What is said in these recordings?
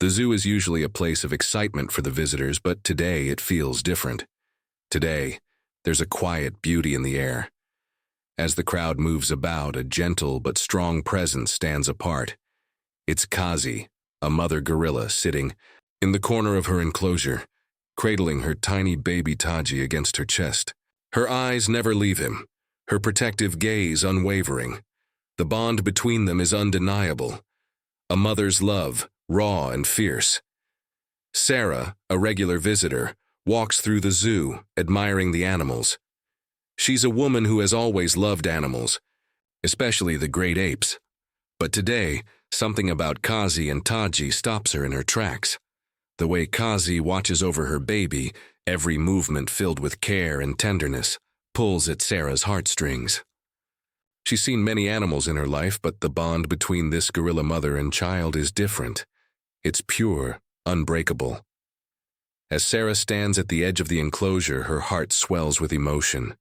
The zoo is usually a place of excitement for the visitors, but today it feels different. Today, there's a quiet beauty in the air. As the crowd moves about, a gentle but strong presence stands apart. It's Kazi, a mother gorilla sitting in the corner of her enclosure, cradling her tiny baby Taji against her chest. Her eyes never leave him, her protective gaze unwavering. The bond between them is undeniable. A mother's love, raw and fierce. Sarah, a regular visitor, walks through the zoo, admiring the animals. She's a woman who has always loved animals, especially the great apes. But today, something about Kazi and Taji stops her in her tracks. The way Kazi watches over her baby, every movement filled with care and tenderness, pulls at Sarah's heartstrings. She's seen many animals in her life, but the bond between this gorilla mother and child is different. It's pure, unbreakable. As Sarah stands at the edge of the enclosure, her heart swells with emotion.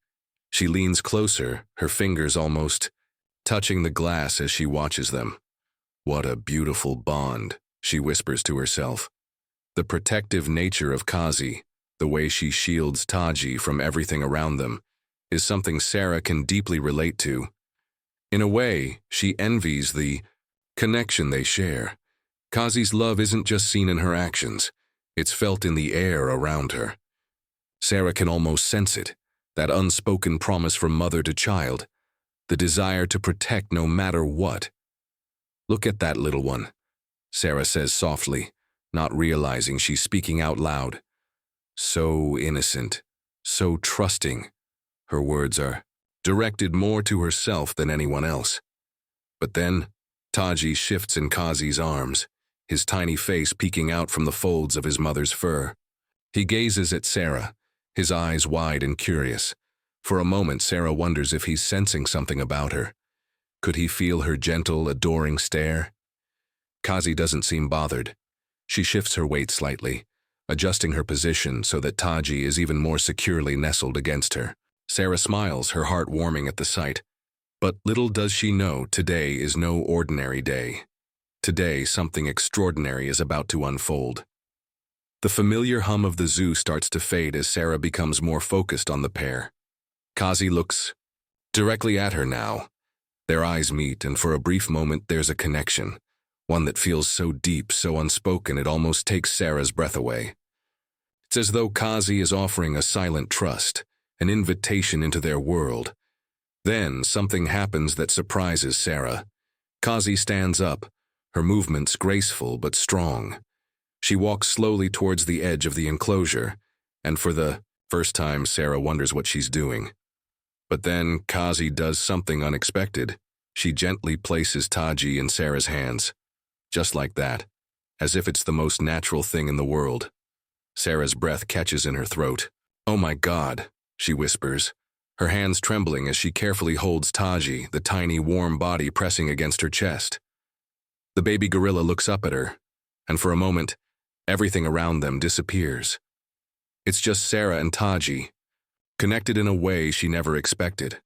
She leans closer, her fingers almost touching the glass as she watches them. "What a beautiful bond," she whispers to herself. The protective nature of Kazi, the way she shields Taji from everything around them, is something Sarah can deeply relate to. In a way, she envies the connection they share. Kazi's love isn't just seen in her actions, it's felt in the air around her. Sarah can almost sense it, that unspoken promise from mother to child, the desire to protect no matter what. "Look at that little one," Sarah says softly, not realizing she's speaking out loud. So innocent, so trusting. Her words are directed more to herself than anyone else. But then, Taji shifts in Kazi's arms, his tiny face peeking out from the folds of his mother's fur. He gazes at Sarah, his eyes wide and curious. For a moment, Sarah wonders if he's sensing something about her. Could he feel her gentle, adoring stare? Kazi doesn't seem bothered. She shifts her weight slightly, adjusting her position so that Taji is even more securely nestled against her. Sarah smiles, her heart warming at the sight. But little does she know, today is no ordinary day. Today, something extraordinary is about to unfold. The familiar hum of the zoo starts to fade as Sarah becomes more focused on the pair. Kazi looks directly at her now. Their eyes meet, and for a brief moment there's a connection, one that feels so deep, so unspoken, it almost takes Sarah's breath away. It's as though Kazi is offering a silent trust, an invitation into their world. Then something happens that surprises Sarah. Kazi stands up, her movements graceful but strong. She walks slowly towards the edge of the enclosure, and for the first time Sarah wonders what she's doing. But then Kazi does something unexpected. She gently places Taji in Sarah's hands. Just like that, as if it's the most natural thing in the world. Sarah's breath catches in her throat. "Oh my God," she whispers, her hands trembling as she carefully holds Taji, the tiny warm body pressing against her chest. The baby gorilla looks up at her, and for a moment, everything around them disappears. It's just Sarah and Taji, connected in a way she never expected.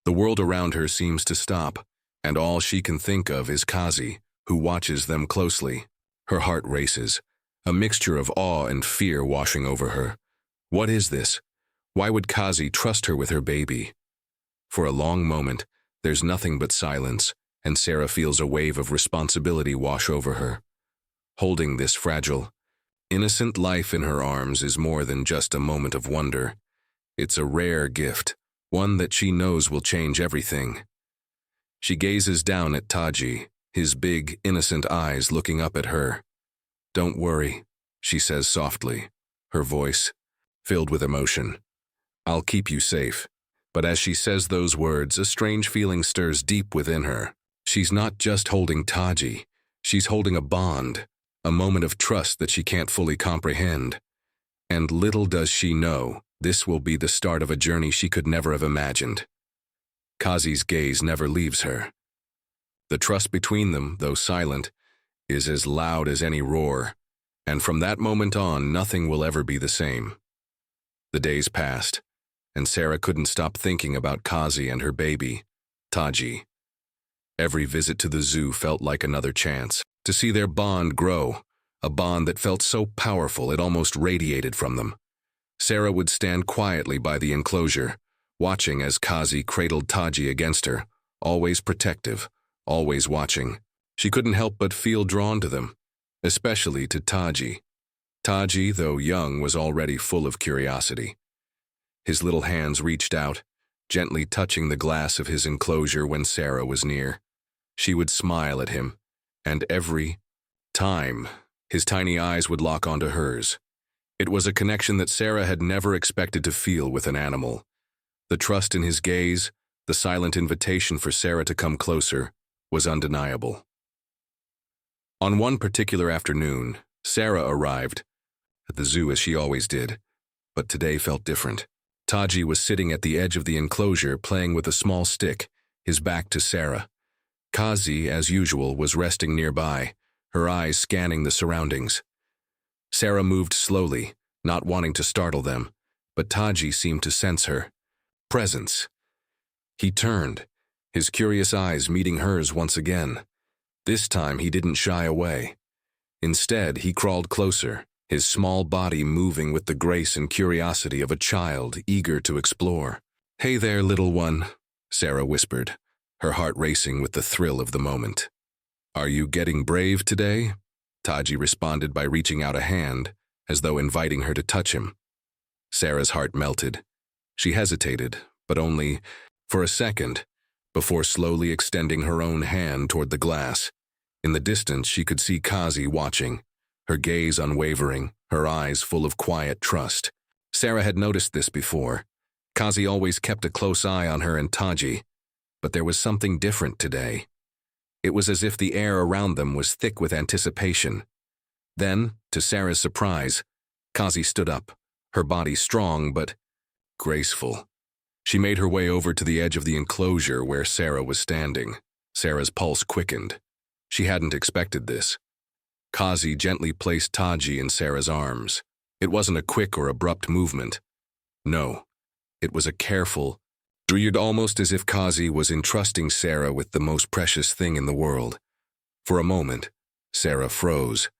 The world around her seems to stop, and all she can think of is Kazi, who watches them closely. Her heart races, a mixture of awe and fear washing over her. What is this? Why would Kazi trust her with her baby? For a long moment, there's nothing but silence, and Sarah feels a wave of responsibility wash over her. Holding this fragile, innocent life in her arms is more than just a moment of wonder. It's a rare gift, one that she knows will change everything. She gazes down at Taji, his big, innocent eyes looking up at her. "Don't worry," she says softly, her voice filled with emotion. "I'll keep you safe." But as she says those words, a strange feeling stirs deep within her. She's not just holding Taji, she's holding a bond, a moment of trust that she can't fully comprehend. And little does she know, this will be the start of a journey she could never have imagined. Kazi's gaze never leaves her. The trust between them, though silent, is as loud as any roar, and from that moment on, nothing will ever be the same. The days passed, and Sarah couldn't stop thinking about Kazi and her baby, Taji. Every visit to the zoo felt like another chance to see their bond grow, a bond that felt so powerful it almost radiated from them. Sarah would stand quietly by the enclosure, watching as Kazi cradled Taji against her, always protective, always watching. She couldn't help but feel drawn to them, especially to Taji. Taji, though young, was already full of curiosity. His little hands reached out, gently touching the glass of his enclosure when Sarah was near. She would smile at him, and every time, his tiny eyes would lock onto hers. It was a connection that Sarah had never expected to feel with an animal. The trust in his gaze, the silent invitation for Sarah to come closer, was undeniable. On one particular afternoon, Sarah arrived at the zoo as she always did, but today felt different. Taji was sitting at the edge of the enclosure playing with a small stick, his back to Sarah. Kazi, as usual, was resting nearby, her eyes scanning the surroundings. Sarah moved slowly, not wanting to startle them, but Taji seemed to sense her presence. He turned, his curious eyes meeting hers once again. This time he didn't shy away. Instead, he crawled closer, his small body moving with the grace and curiosity of a child eager to explore. "Hey there, little one," Sarah whispered, her heart racing with the thrill of the moment. "Are you getting brave today?" Taji responded by reaching out a hand, as though inviting her to touch him. Sarah's heart melted. She hesitated, but only for a second, before slowly extending her own hand toward the glass. In the distance, she could see Kazi watching, her gaze unwavering, her eyes full of quiet trust. Sarah had noticed this before. Kazi always kept a close eye on her and Taji, but there was something different today. It was as if the air around them was thick with anticipation. Then, to Sarah's surprise, Kazi stood up, her body strong but graceful. She made her way over to the edge of the enclosure where Sarah was standing. Sarah's pulse quickened. She hadn't expected this. Kazi gently placed Taji in Sarah's arms. It wasn't a quick or abrupt movement. No, it was a careful, dreamed almost as if Kazi was entrusting Sarah with the most precious thing in the world. For a moment, Sarah froze.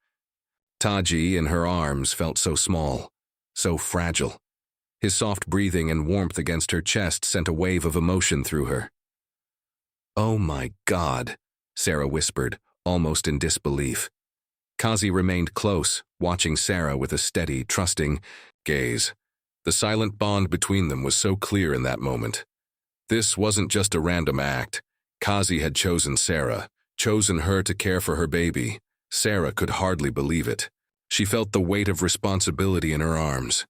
Taji, in her arms, felt so small, so fragile. His soft breathing and warmth against her chest sent a wave of emotion through her. "Oh my God," Sarah whispered, almost in disbelief. Kazi remained close, watching Sarah with a steady, trusting gaze. The silent bond between them was so clear in that moment. This wasn't just a random act. Kazi had chosen Sarah, chosen her to care for her baby. Sarah could hardly believe it. She felt the weight of responsibility in her arms,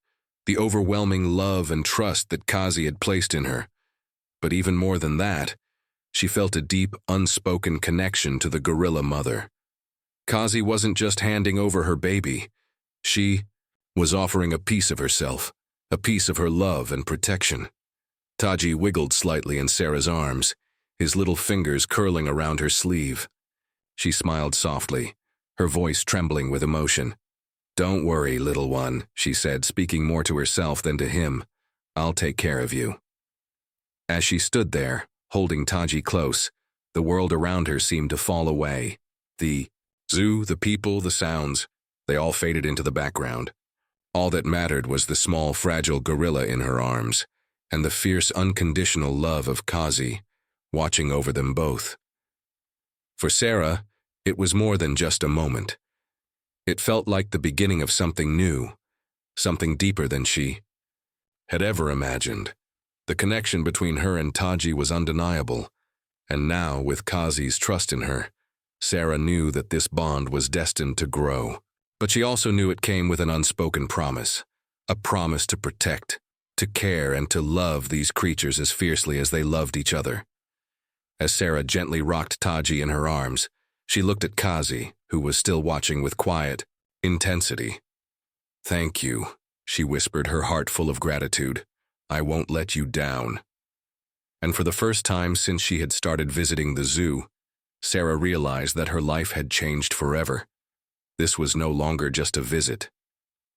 the overwhelming love and trust that Kazi had placed in her. But even more than that, she felt a deep, unspoken connection to the gorilla mother. Kazi wasn't just handing over her baby. She was offering a piece of herself, a piece of her love and protection. Taji wiggled slightly in Sarah's arms, his little fingers curling around her sleeve. She smiled softly, her voice trembling with emotion. "Don't worry, little one," she said, speaking more to herself than to him. "I'll take care of you." As she stood there, holding Taji close, the world around her seemed to fall away. The zoo, the people, the sounds, they all faded into the background. All that mattered was the small, fragile gorilla in her arms, and the fierce, unconditional love of Kazi, watching over them both. For Sarah, it was more than just a moment. It felt like the beginning of something new, something deeper than she had ever imagined. The connection between her and Taji was undeniable, and now, with Kazi's trust in her, Sarah knew that this bond was destined to grow. But she also knew it came with an unspoken promise, a promise to protect, to care, and to love these creatures as fiercely as they loved each other. As Sarah gently rocked Taji in her arms, she looked at Kazi, who was still watching with quiet intensity. "Thank you," she whispered, her heart full of gratitude. "I won't let you down." And for the first time since she had started visiting the zoo, Sarah realized that her life had changed forever. This was no longer just a visit.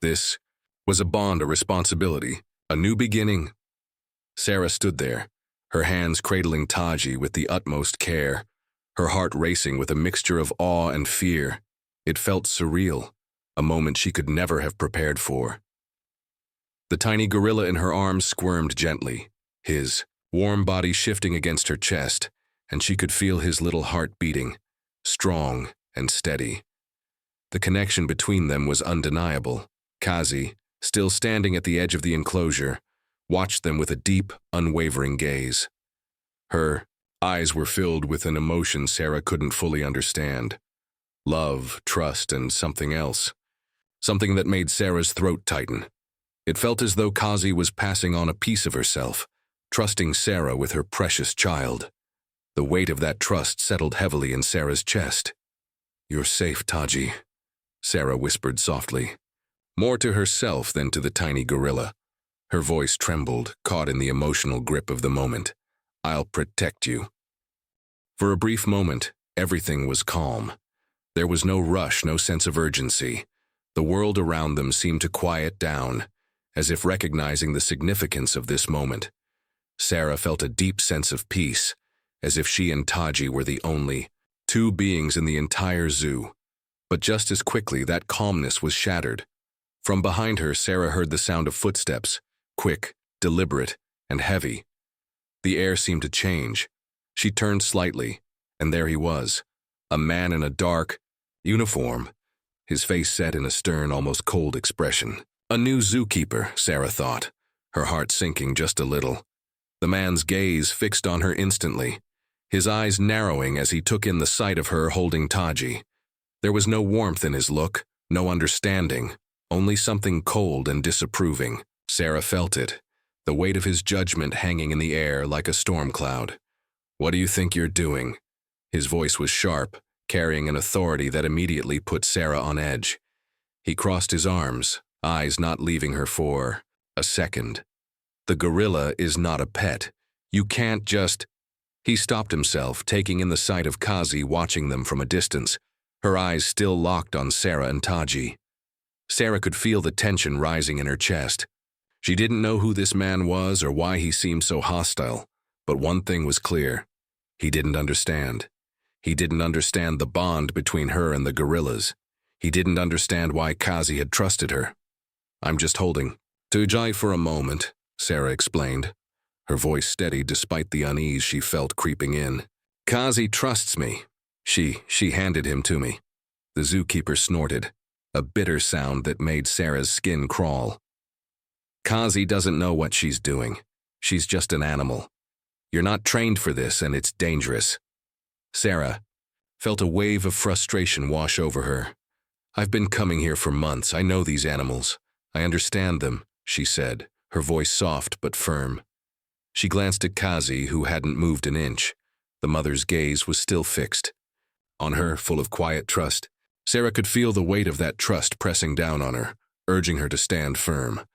This was a bond, a responsibility, a new beginning. Sarah stood there, her hands cradling Taji with the utmost care, her heart racing with a mixture of awe and fear. It felt surreal, a moment she could never have prepared for. The tiny gorilla in her arms squirmed gently, his warm body shifting against her chest, and she could feel his little heart beating, strong and steady. The connection between them was undeniable. Kazi, still standing at the edge of the enclosure, watched them with a deep, unwavering gaze. Her eyes were filled with an emotion Sarah couldn't fully understand. Love, trust, and something else. Something that made Sarah's throat tighten. It felt as though Kazi was passing on a piece of herself, trusting Sarah with her precious child. The weight of that trust settled heavily in Sarah's chest. "You're safe, Taji," Sarah whispered softly, more to herself than to the tiny gorilla. Her voice trembled, caught in the emotional grip of the moment. "I'll protect you." For a brief moment, everything was calm. There was no rush, no sense of urgency. The world around them seemed to quiet down, as if recognizing the significance of this moment. Sarah felt a deep sense of peace, as if she and Taji were the only two beings in the entire zoo. But just as quickly, that calmness was shattered. From behind her, Sarah heard the sound of footsteps, quick, deliberate, and heavy. The air seemed to change. She turned slightly, and there he was, a man in a dark uniform, his face set in a stern, almost cold expression. A new zookeeper, Sarah thought, her heart sinking just a little. The man's gaze fixed on her instantly, his eyes narrowing as he took in the sight of her holding Taji. There was no warmth in his look, no understanding, only something cold and disapproving. Sarah felt it, the weight of his judgment hanging in the air like a storm cloud. "What do you think you're doing?" His voice was sharp, carrying an authority that immediately put Sarah on edge. He crossed his arms, eyes not leaving her for a second. "The gorilla is not a pet. You can't just—" He stopped himself, taking in the sight of Kazi watching them from a distance, her eyes still locked on Sarah and Taji. Sarah could feel the tension rising in her chest. She didn't know who this man was or why he seemed so hostile, but one thing was clear. He didn't understand. He didn't understand the bond between her and the gorillas. He didn't understand why Kazi had trusted her. "I'm just holding Tujai for a moment," Sarah explained, her voice steady despite the unease she felt creeping in. "Kazi trusts me." She handed him to me. The zookeeper snorted, a bitter sound that made Sarah's skin crawl. "Kazi doesn't know what she's doing. She's just an animal. You're not trained for this, and it's dangerous." Sarah felt a wave of frustration wash over her. "I've been coming here for months. I know these animals. I understand them," she said, her voice soft but firm. She glanced at Kazi, who hadn't moved an inch. The mother's gaze was still fixed on her, full of quiet trust. Sarah could feel the weight of that trust pressing down on her, urging her to stand firm.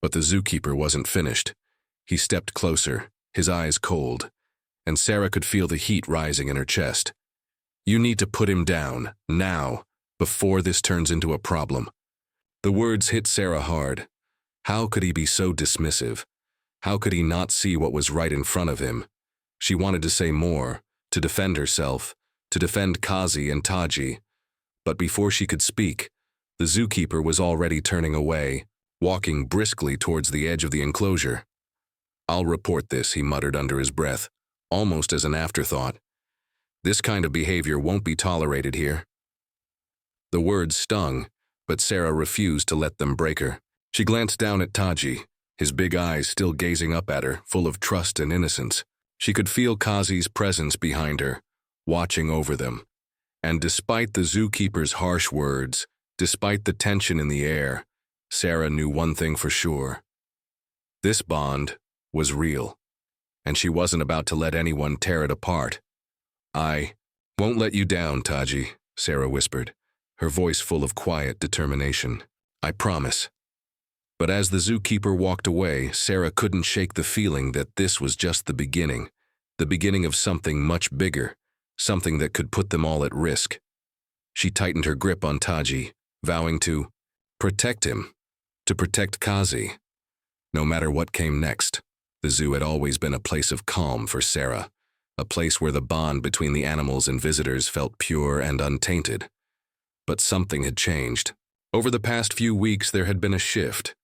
But the zookeeper wasn't finished. He stepped closer, his eyes cold, and Sarah could feel the heat rising in her chest. "You need to put him down, now, before this turns into a problem." The words hit Sarah hard. How could he be so dismissive? How could he not see what was right in front of him? She wanted to say more, to defend herself, to defend Kazi and Taji. But before she could speak, the zookeeper was already turning away, walking briskly towards the edge of the enclosure. "I'll report this," he muttered under his breath, almost as an afterthought. "This kind of behavior won't be tolerated here." The words stung, but Sarah refused to let them break her. She glanced down at Taji, his big eyes still gazing up at her, full of trust and innocence. She could feel Kazi's presence behind her, watching over them. And despite the zookeeper's harsh words, despite the tension in the air, Sarah knew one thing for sure. This bond was real, and she wasn't about to let anyone tear it apart. "I won't let you down, Taji," Sarah whispered, her voice full of quiet determination. "I promise." But as the zookeeper walked away, Sarah couldn't shake the feeling that this was just the beginning of something much bigger, something that could put them all at risk. She tightened her grip on Taji, vowing to protect him, to protect Kazi. No matter what came next, the zoo had always been a place of calm for Sarah, a place where the bond between the animals and visitors felt pure and untainted. But something had changed. Over the past few weeks, there had been a shift,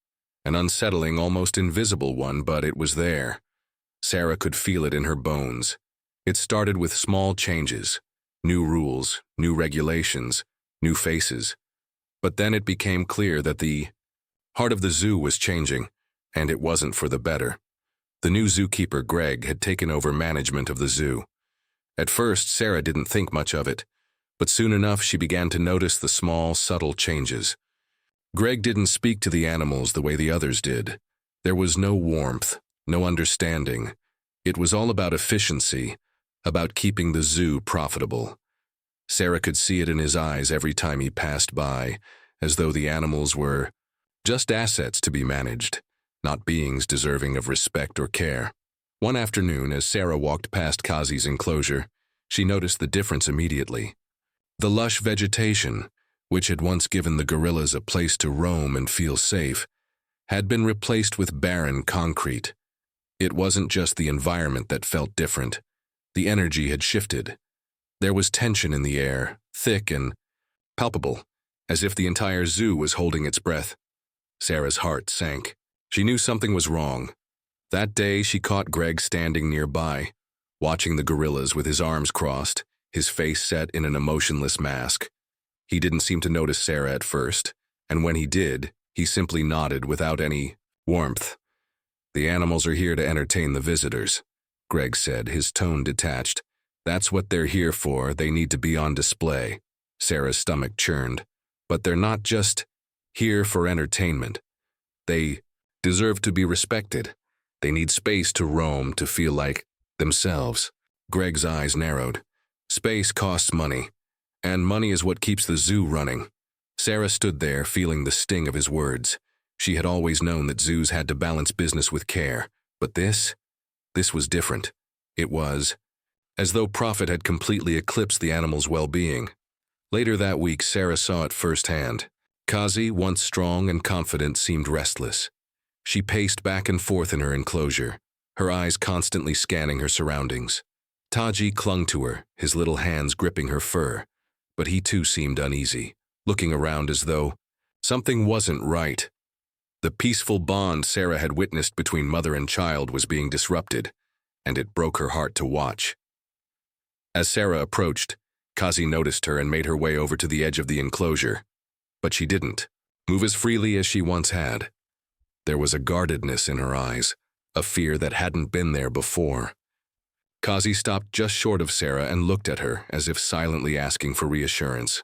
an unsettling, almost invisible one, but it was there. Sarah could feel it in her bones. It started with small changes, new rules, new regulations, new faces. But then it became clear that the heart of the zoo was changing, and it wasn't for the better. The new zookeeper, Greg, had taken over management of the zoo. At first, Sarah didn't think much of it, but soon enough she began to notice the small, subtle changes. Greg didn't speak to the animals the way the others did. There was no warmth, no understanding. It was all about efficiency, about keeping the zoo profitable. Sarah could see it in his eyes every time he passed by, as though the animals were just assets to be managed, not beings deserving of respect or care. One afternoon, as Sarah walked past Kazi's enclosure, she noticed the difference immediately. The lush vegetation, which had once given the gorillas a place to roam and feel safe, had been replaced with barren concrete. It wasn't just the environment that felt different. The energy had shifted. There was tension in the air, thick and palpable, as if the entire zoo was holding its breath. Sarah's heart sank. She knew something was wrong. That day she caught Greg standing nearby, watching the gorillas with his arms crossed, his face set in an emotionless mask. He didn't seem to notice Sarah at first, and when he did, he simply nodded without any warmth. "The animals are here to entertain the visitors," Greg said, his tone detached. "That's what they're here for. They need to be on display." Sarah's stomach churned. "But they're not just here for entertainment. They deserve to be respected. They need space to roam, to feel like themselves." Greg's eyes narrowed. "Space costs money, and money is what keeps the zoo running." Sarah stood there, feeling the sting of his words. She had always known that zoos had to balance business with care, but this was different. It was as though profit had completely eclipsed the animals' well-being. Later that week, Sarah saw it firsthand. Kazi, once strong and confident, seemed restless. She paced back and forth in her enclosure, her eyes constantly scanning her surroundings. Taji clung to her, his little hands gripping her fur, but he too seemed uneasy, looking around as though something wasn't right. The peaceful bond Sarah had witnessed between mother and child was being disrupted, and it broke her heart to watch. As Sarah approached, Kazi noticed her and made her way over to the edge of the enclosure. But she didn't move as freely as she once had. There was a guardedness in her eyes, a fear that hadn't been there before. Kazi stopped just short of Sarah and looked at her, as if silently asking for reassurance.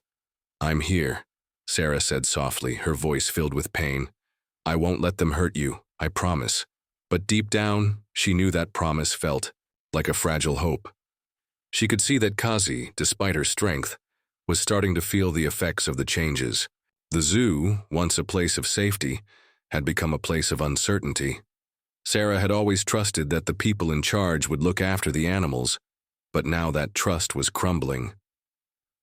"I'm here," Sarah said softly, her voice filled with pain. "I won't let them hurt you, I promise." But deep down, she knew that promise felt like a fragile hope. She could see that Kazi, despite her strength, was starting to feel the effects of the changes. The zoo, once a place of safety, had become a place of uncertainty. Sarah had always trusted that the people in charge would look after the animals, but now that trust was crumbling.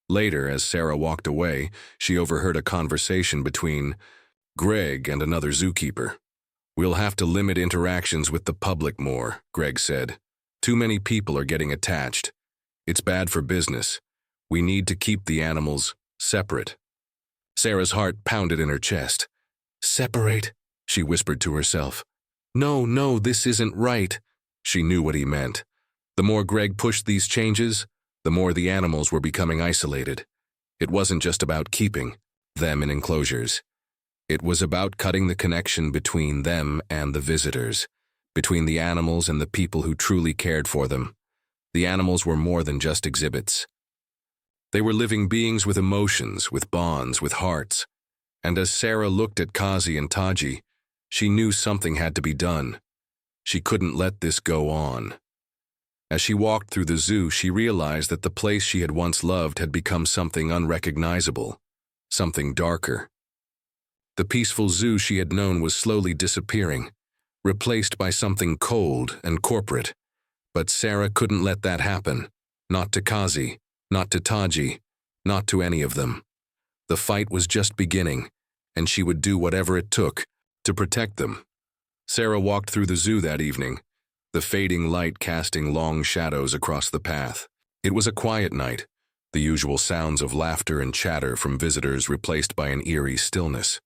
Later, as Sarah walked away, she overheard a conversation between Greg and another zookeeper. "We'll have to limit interactions with the public more," Greg said. "Too many people are getting attached. It's bad for business. We need to keep the animals separate." Sarah's heart pounded in her chest. "Separate?" she whispered to herself. No, this isn't right." She knew what he meant. The more Greg pushed these changes, the more the animals were becoming isolated. It wasn't just about keeping them in enclosures. It was about cutting the connection between them and the visitors, between the animals and the people who truly cared for them. The animals were more than just exhibits. They were living beings with emotions, with bonds, with hearts. And as Sarah looked at Kazi and Taji, she knew something had to be done. She couldn't let this go on. As she walked through the zoo, she realized that the place she had once loved had become something unrecognizable, something darker. The peaceful zoo she had known was slowly disappearing, replaced by something cold and corporate. But Sarah couldn't let that happen. Not to Kazi, not to Taji, not to any of them. The fight was just beginning, and she would do whatever it took to protect them. Sarah walked through the zoo that evening, the fading light casting long shadows across the path. It was a quiet night, the usual sounds of laughter and chatter from visitors replaced by an eerie stillness.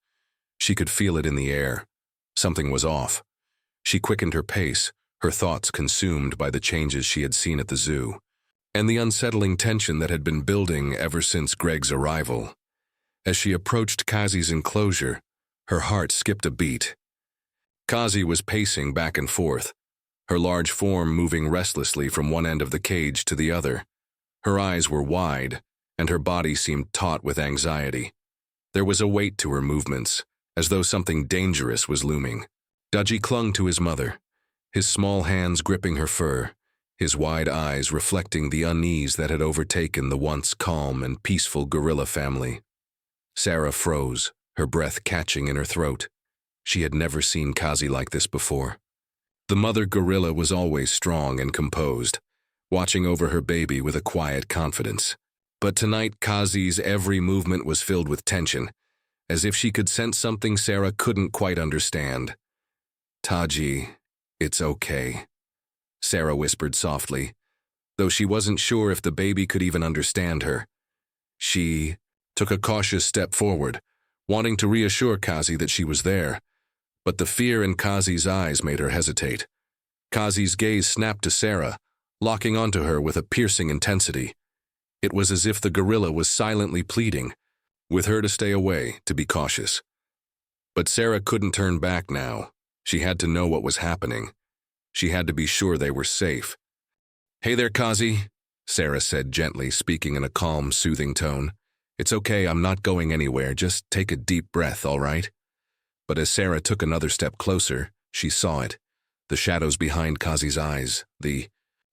She could feel it in the air. Something was off. She quickened her pace, her thoughts consumed by the changes she had seen at the zoo, and the unsettling tension that had been building ever since Greg's arrival. As she approached Kazi's enclosure, her heart skipped a beat. Kazi was pacing back and forth, her large form moving restlessly from one end of the cage to the other. Her eyes were wide, and her body seemed taut with anxiety. There was a weight to her movements, as though something dangerous was looming. Dudgy clung to his mother, his small hands gripping her fur, his wide eyes reflecting the unease that had overtaken the once calm and peaceful gorilla family. Sarah froze, her breath catching in her throat. She had never seen Kazi like this before. The mother gorilla was always strong and composed, watching over her baby with a quiet confidence. But tonight Kazi's every movement was filled with tension, as if she could sense something Sarah couldn't quite understand. "Taji, it's okay," Sarah whispered softly, though she wasn't sure if the baby could even understand her. She took a cautious step forward, wanting to reassure Kazi that she was there, but the fear in Kazi's eyes made her hesitate. Kazi's gaze snapped to Sarah, locking onto her with a piercing intensity. It was as if the gorilla was silently pleading with her to stay away, to be cautious. But Sarah couldn't turn back now. She had to know what was happening. She had to be sure they were safe. "Hey there, Kazi," Sarah said gently, speaking in a calm, soothing tone. "It's okay, I'm not going anywhere. Just take a deep breath, all right?" But as Sarah took another step closer, she saw it. The shadows behind Kazi's eyes, the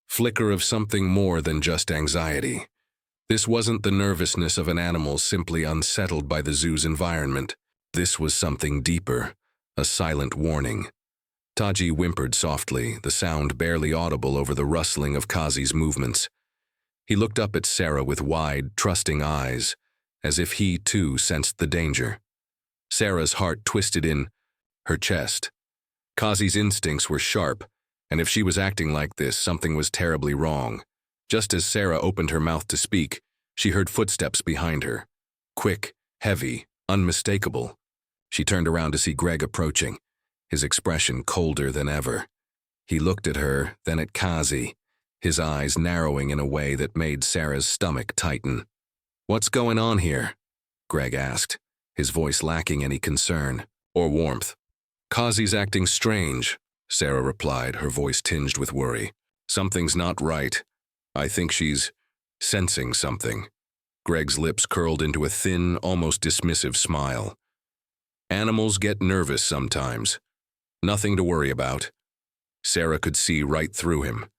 flicker of something more than just anxiety. This wasn't the nervousness of an animal simply unsettled by the zoo's environment. This was something deeper, a silent warning. Taji whimpered softly, the sound barely audible over the rustling of Kazi's movements. He looked up at Sarah with wide, trusting eyes, as if he too sensed the danger. Sarah's heart twisted in her chest. Kazi's instincts were sharp, and if she was acting like this, something was terribly wrong. Just as Sarah opened her mouth to speak, she heard footsteps behind her. Quick, heavy, unmistakable. She turned around to see Greg approaching, his expression colder than ever. He looked at her, then at Kazi, his eyes narrowing in a way that made Sarah's stomach tighten. "What's going on here?" Greg asked, his voice lacking any concern or warmth. "Kazi's acting strange," Sarah replied, her voice tinged with worry. "Something's not right. I think she's sensing something." Greg's lips curled into a thin, almost dismissive smile. "Animals get nervous sometimes. Nothing to worry about." Sarah could see right through him.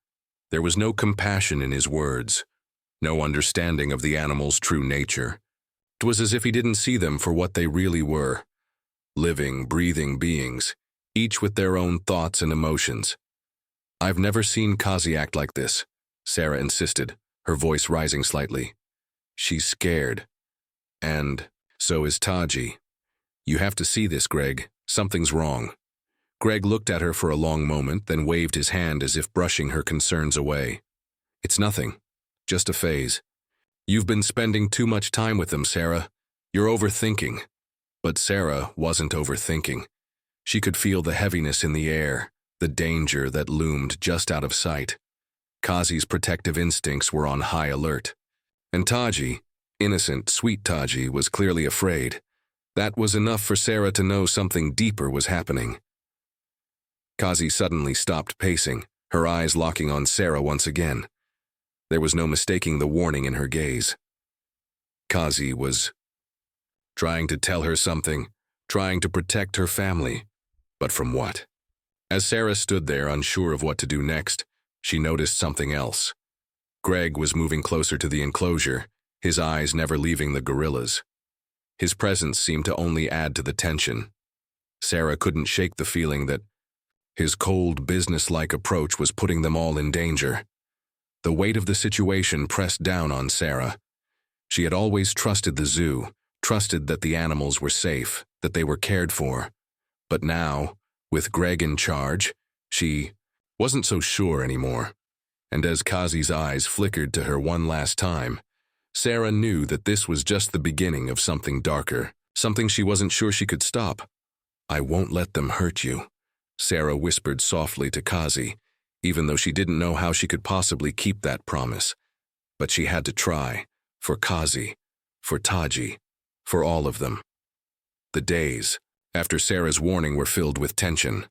There was no compassion in his words, no understanding of the animal's true nature. It was as if he didn't see them for what they really were. Living, breathing beings, each with their own thoughts and emotions. "I've never seen Kazi act like this," Sarah insisted, her voice rising slightly. "She's scared. And so is Taji. You have to see this, Greg. Something's wrong." Greg looked at her for a long moment, then waved his hand as if brushing her concerns away. "It's nothing. Just a phase. You've been spending too much time with them, Sarah. You're overthinking." But Sarah wasn't overthinking. She could feel the heaviness in the air, the danger that loomed just out of sight. Kazi's protective instincts were on high alert. And Taji, innocent, sweet Taji, was clearly afraid. That was enough for Sarah to know something deeper was happening. Kazi suddenly stopped pacing, her eyes locking on Sarah once again. There was no mistaking the warning in her gaze. Kazi was trying to tell her something, trying to protect her family. But from what? As Sarah stood there, unsure of what to do next, she noticed something else. Greg was moving closer to the enclosure, his eyes never leaving the gorillas. His presence seemed to only add to the tension. Sarah couldn't shake the feeling that his cold, businesslike approach was putting them all in danger. The weight of the situation pressed down on Sarah. She had always trusted the zoo, trusted that the animals were safe, that they were cared for. But now, with Greg in charge, she wasn't so sure anymore. And as Kazi's eyes flickered to her one last time, Sarah knew that this was just the beginning of something darker, something she wasn't sure she could stop. "I won't let them hurt you," Sarah whispered softly to Kazi, even though she didn't know how she could possibly keep that promise. But she had to try, for Kazi, for Taji, for all of them. The days after Sarah's warning were filled with tension.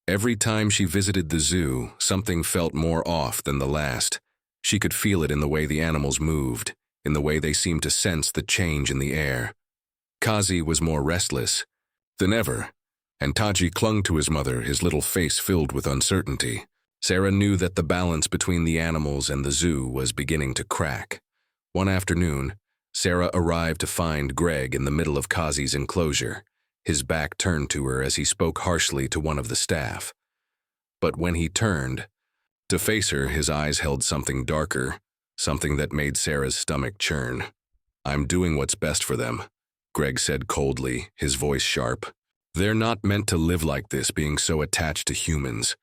Every time she visited the zoo, something felt more off than the last. She could feel it in the way the animals moved, in the way they seemed to sense the change in the air. Kazi was more restless than ever, and Taji clung to his mother, his little face filled with uncertainty. Sarah knew that the balance between the animals and the zoo was beginning to crack. One afternoon, Sarah arrived to find Greg in the middle of Kazi's enclosure, his back turned to her as he spoke harshly to one of the staff. But when he turned to face her, his eyes held something darker, something that made Sarah's stomach churn. "I'm doing what's best for them," Greg said coldly, his voice sharp. "They're not meant to live like this, being so attached to humans.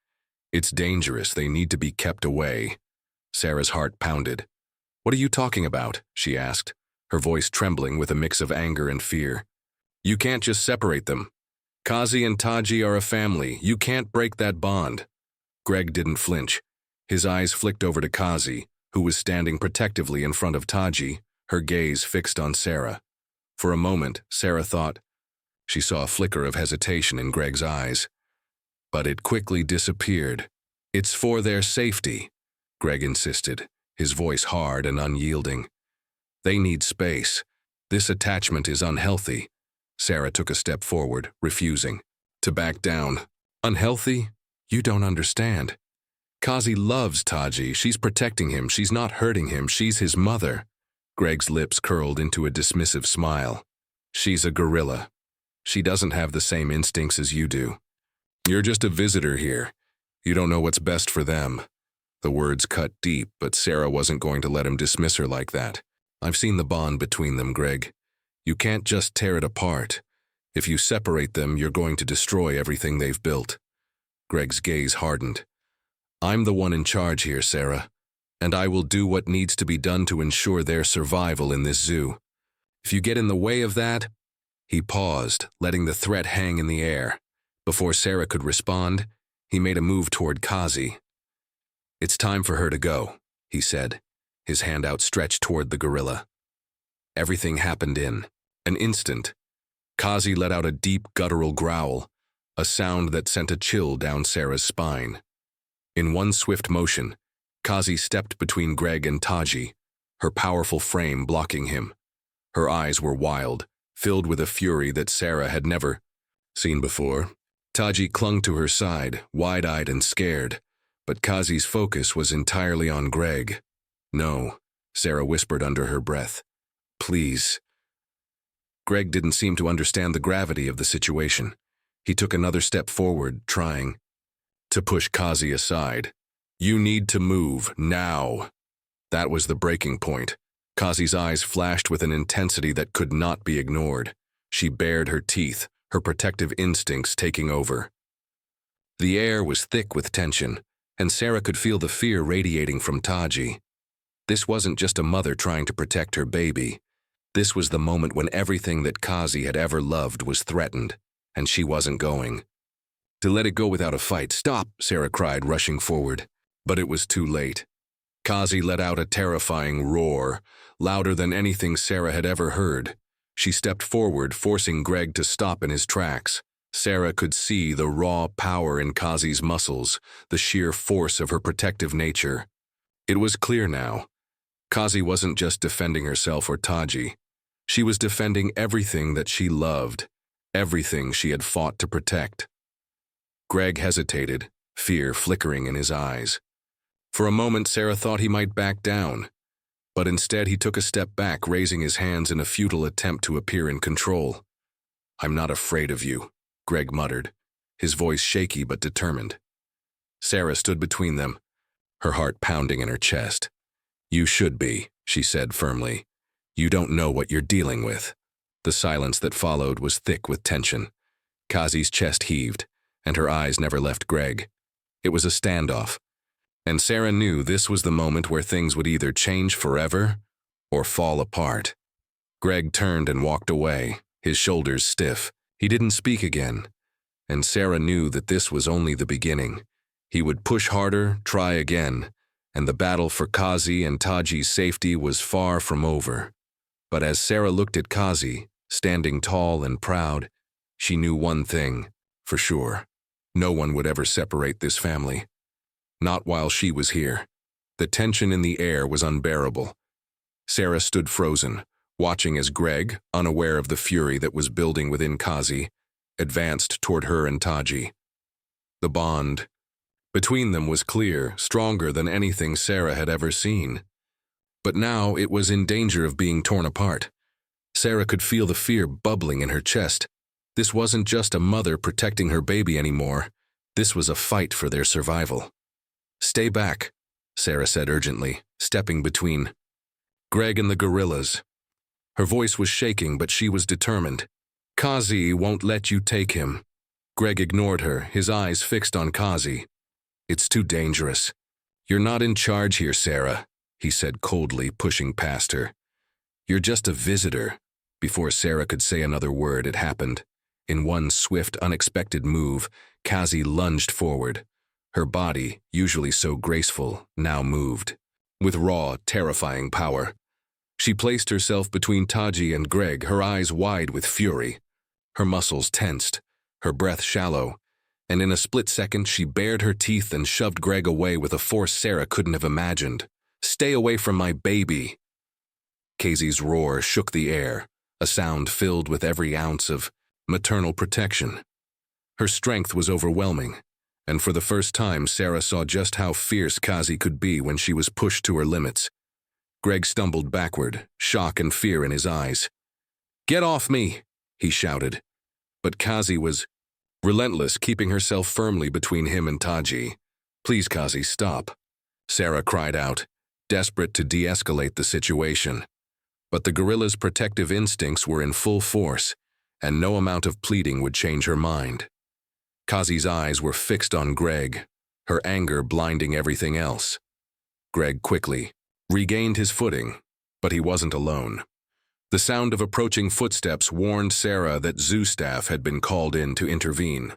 It's dangerous, they need to be kept away." Sarah's heart pounded. "What are you talking about?" she asked, her voice trembling with a mix of anger and fear. "You can't just separate them. Kazi and Taji are a family. You can't break that bond." Greg didn't flinch. His eyes flicked over to Kazi, who was standing protectively in front of Taji, her gaze fixed on Sarah. For a moment, Sarah thought she saw a flicker of hesitation in Greg's eyes. But it quickly disappeared. "It's for their safety," Greg insisted, his voice hard and unyielding. "They need space. This attachment is unhealthy." Sarah took a step forward, refusing to back down. "Unhealthy? You don't understand. Kazi loves Taji. She's protecting him. She's not hurting him. She's his mother." Greg's lips curled into a dismissive smile. "She's a gorilla. She doesn't have the same instincts as you do. You're just a visitor here. You don't know what's best for them." The words cut deep, but Sarah wasn't going to let him dismiss her like that. "I've seen the bond between them, Greg. You can't just tear it apart. If you separate them, you're going to destroy everything they've built." Greg's gaze hardened. "I'm the one in charge here, Sarah, and I will do what needs to be done to ensure their survival in this zoo. If you get in the way of that—" He paused, letting the threat hang in the air. Before Sarah could respond, he made a move toward Kazi. "It's time for her to go," he said, his hand outstretched toward the gorilla. Everything happened in an instant. Kazi let out a deep guttural growl, a sound that sent a chill down Sarah's spine. In one swift motion, Kazi stepped between Greg and Taji, her powerful frame blocking him. Her eyes were wild, filled with a fury that Sarah had never seen before. Taji clung to her side, wide-eyed and scared, but Kazi's focus was entirely on Greg. "No," Sarah whispered under her breath. "Please." Greg didn't seem to understand the gravity of the situation. He took another step forward, trying to push Kazi aside. "You need to move, now." That was the breaking point. Kazi's eyes flashed with an intensity that could not be ignored. She bared her teeth, her protective instincts taking over. The air was thick with tension, and Sarah could feel the fear radiating from Taji. This wasn't just a mother trying to protect her baby. This was the moment when everything that Kazi had ever loved was threatened, and she wasn't going to let it go without a fight. "Stop!" Sarah cried, rushing forward. But it was too late. Kazi let out a terrifying roar, louder than anything Sarah had ever heard. She stepped forward, forcing Greg to stop in his tracks. Sarah could see the raw power in Kazi's muscles, the sheer force of her protective nature. It was clear now. Kazi wasn't just defending herself or Taji. She was defending everything that she loved, everything she had fought to protect. Greg hesitated, fear flickering in his eyes. For a moment, Sarah thought he might back down, but instead he took a step back, raising his hands in a futile attempt to appear in control. "I'm not afraid of you," Greg muttered, his voice shaky but determined. Sarah stood between them, her heart pounding in her chest. "You should be," she said firmly. "You don't know what you're dealing with." The silence that followed was thick with tension. Kazi's chest heaved, and her eyes never left Greg. It was a standoff, and Sarah knew this was the moment where things would either change forever or fall apart. Greg turned and walked away, his shoulders stiff. He didn't speak again, and Sarah knew that this was only the beginning. He would push harder, try again, and the battle for Kazi and Taji's safety was far from over. But as Sarah looked at Kazi, standing tall and proud, she knew one thing, for sure. No one would ever separate this family. Not while she was here. The tension in the air was unbearable. Sarah stood frozen, watching as Greg, unaware of the fury that was building within Kazi, advanced toward her and Taji. The bond between them was clear, stronger than anything Sarah had ever seen. But now it was in danger of being torn apart. Sarah could feel the fear bubbling in her chest. This wasn't just a mother protecting her baby anymore. This was a fight for their survival. "Stay back," Sarah said urgently, stepping between Greg and the gorillas. Her voice was shaking, but she was determined. "Kazi won't let you take him." Greg ignored her, his eyes fixed on Kazi. "It's too dangerous. You're not in charge here, Sarah," he said coldly, pushing past her. "You're just a visitor." Before Sarah could say another word, it happened. In one swift, unexpected move, Kazi lunged forward. Her body, usually so graceful, now moved. With raw, terrifying power. She placed herself between Taji and Greg, her eyes wide with fury. Her muscles tensed, her breath shallow, and in a split second she bared her teeth and shoved Greg away with a force Sarah couldn't have imagined. "Stay away from my baby!" Kazi's roar shook the air, a sound filled with every ounce of maternal protection. Her strength was overwhelming, and for the first time Sarah saw just how fierce Kazi could be when she was pushed to her limits. Greg stumbled backward, shock and fear in his eyes. "Get off me!" he shouted. But Kazi was relentless, keeping herself firmly between him and Taji. "Please, Kazi, stop," Sarah cried out, desperate to de-escalate the situation. But the gorilla's protective instincts were in full force, and no amount of pleading would change her mind. Kazi's eyes were fixed on Greg, her anger blinding everything else. Greg quickly regained his footing, but he wasn't alone. The sound of approaching footsteps warned Sarah that zoo staff had been called in to intervene.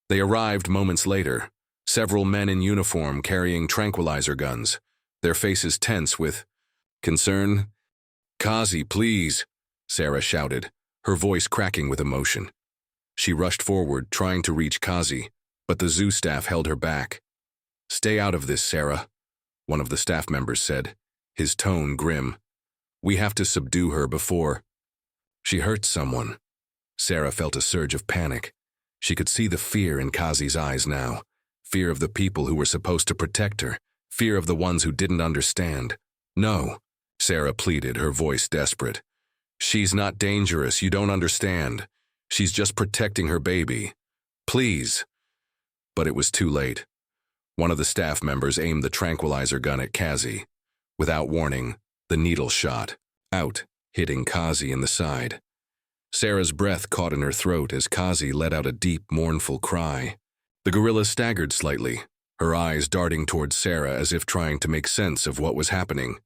They arrived moments later, several men in uniform carrying tranquilizer guns, their faces tense with concern. "Kazi, please," Sarah shouted, her voice cracking with emotion. She rushed forward, trying to reach Kazi, but the zoo staff held her back. "Stay out of this, Sarah," one of the staff members said, his tone grim. "We have to subdue her before she hurts someone." Sarah felt a surge of panic. She could see the fear in Kazi's eyes now, fear of the people who were supposed to protect her, fear of the ones who didn't understand. "No," Sarah pleaded, her voice desperate. "She's not dangerous, you don't understand. She's just protecting her baby. Please." But it was too late. One of the staff members aimed the tranquilizer gun at Kazi. Without warning, the needle shot out, hitting Kazi in the side. Sarah's breath caught in her throat as Kazi let out a deep, mournful cry. The gorilla staggered slightly, her eyes darting towards Sarah as if trying to make sense of what was happening.